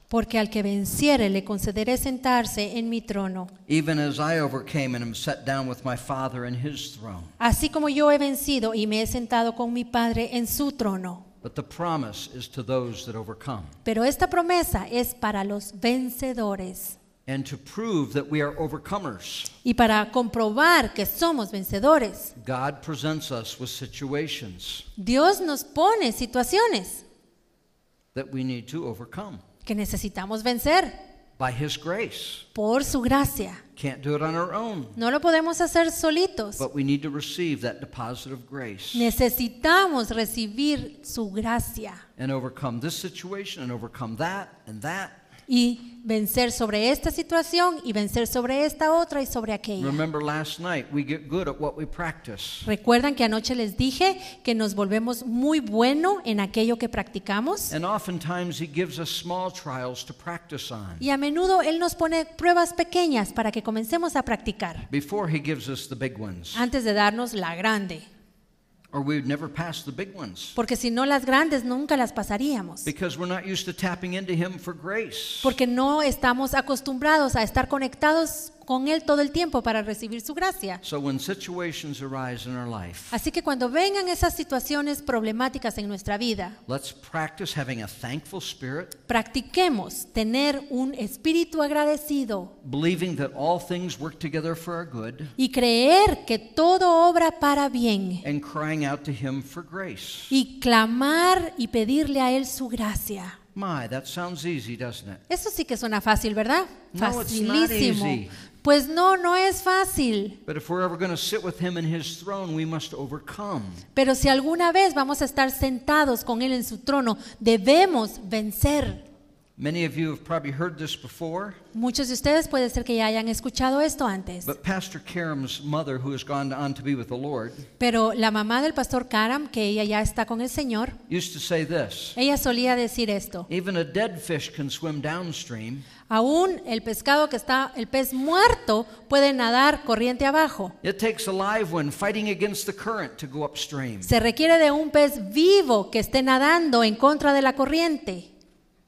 Porque al que venciere le concederé sentarse en mi trono, even as I overcame and am set down with my Father in his throne. así como yo he vencido y me he sentado con mi Padre en su trono. But the promise is to those that overcome. Pero esta promesa es para los vencedores. And to prove that we are overcomers, Y para comprobar que somos vencedores, God presents us with situations Dios nos pone situaciones that we need to overcome que necesitamos vencer by his grace. por su gracia. Can't do it on our own, No lo podemos hacer solitos. but we need to receive that deposit of grace Necesitamos recibir su gracia and overcome this situation and overcome that and that. y vencer sobre esta situación y vencer sobre esta otra y sobre aquella. Remember last night, we get good at what we practice. ¿Recuerdan que anoche les dije que nos volvemos muy bueno en aquello que practicamos? And oftentimes he gives us small trials to practice on Y a menudo Él nos pone pruebas pequeñas para que comencemos a practicar before he gives us the big ones, antes de darnos la grande. or we would never pass the big ones Porque si no, las grandes nunca las pasaríamos. because we're not used to tapping into him for grace. Porque no estamos acostumbrados a estar conectados con Él todo el tiempo para recibir su gracia. So when situations arise in our life, Así que cuando vengan esas situaciones problemáticas en nuestra vida, let's practice having a thankful spirit, practiquemos tener un espíritu agradecido believing that all things work together for our good, y creer que todo obra para bien and crying out to Him for grace. y clamar y pedirle a Él su gracia. My, that sounds easy, doesn't it? Eso sí que suena fácil, ¿verdad? No, it's not Facilísimo. easy. Pues no, no es fácil. But if we're ever going to sit with Him in His throne, we must overcome. Pero si alguna vez vamos a estar sentados con Él en su trono, debemos vencer. Many of you have probably heard this before, Muchos de ustedes puede ser que ya hayan escuchado esto antes. but Pastor Karam's mother, who has gone on to be with the Lord, Pero la mamá del pastor Karam, que ella ya está con el Señor, used to say this: ella solía decir esto. even a dead fish can swim downstream. Aún el pescado que está, el pez muerto, puede nadar corriente abajo. It takes a live one fighting against the current to go upstream. Se requiere de un pez vivo que esté nadando en contra de la corriente.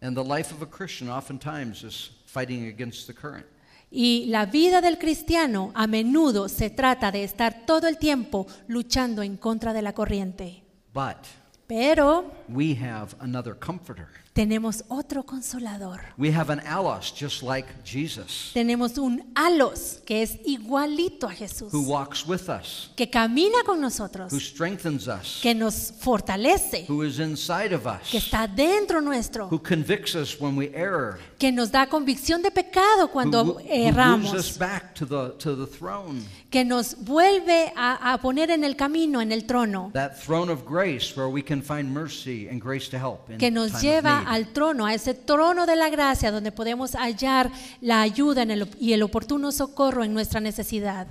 And the life of a Christian oftentimes is fighting against the current. Y la vida del cristiano a menudo se trata de estar todo el tiempo luchando en contra de la corriente. But Pero we have another comforter. tenemos otro consolador. We have an allos just like Jesus, Tenemos un halos que es igualito a Jesús, who walks with us, que camina con nosotros, who strengthens us, que nos fortalece, who is inside of que us, está dentro nuestro, who convicts us when we err, que nos da convicción de pecado cuando who moves us erramos, back to the throne, que nos vuelve a poner en el camino, en el trono, that throne of grace where we can find mercy and grace to help in que nos time lleva of need. al trono, a ese trono de la gracia donde podemos hallar la ayuda y el oportuno socorro en nuestra necesidad.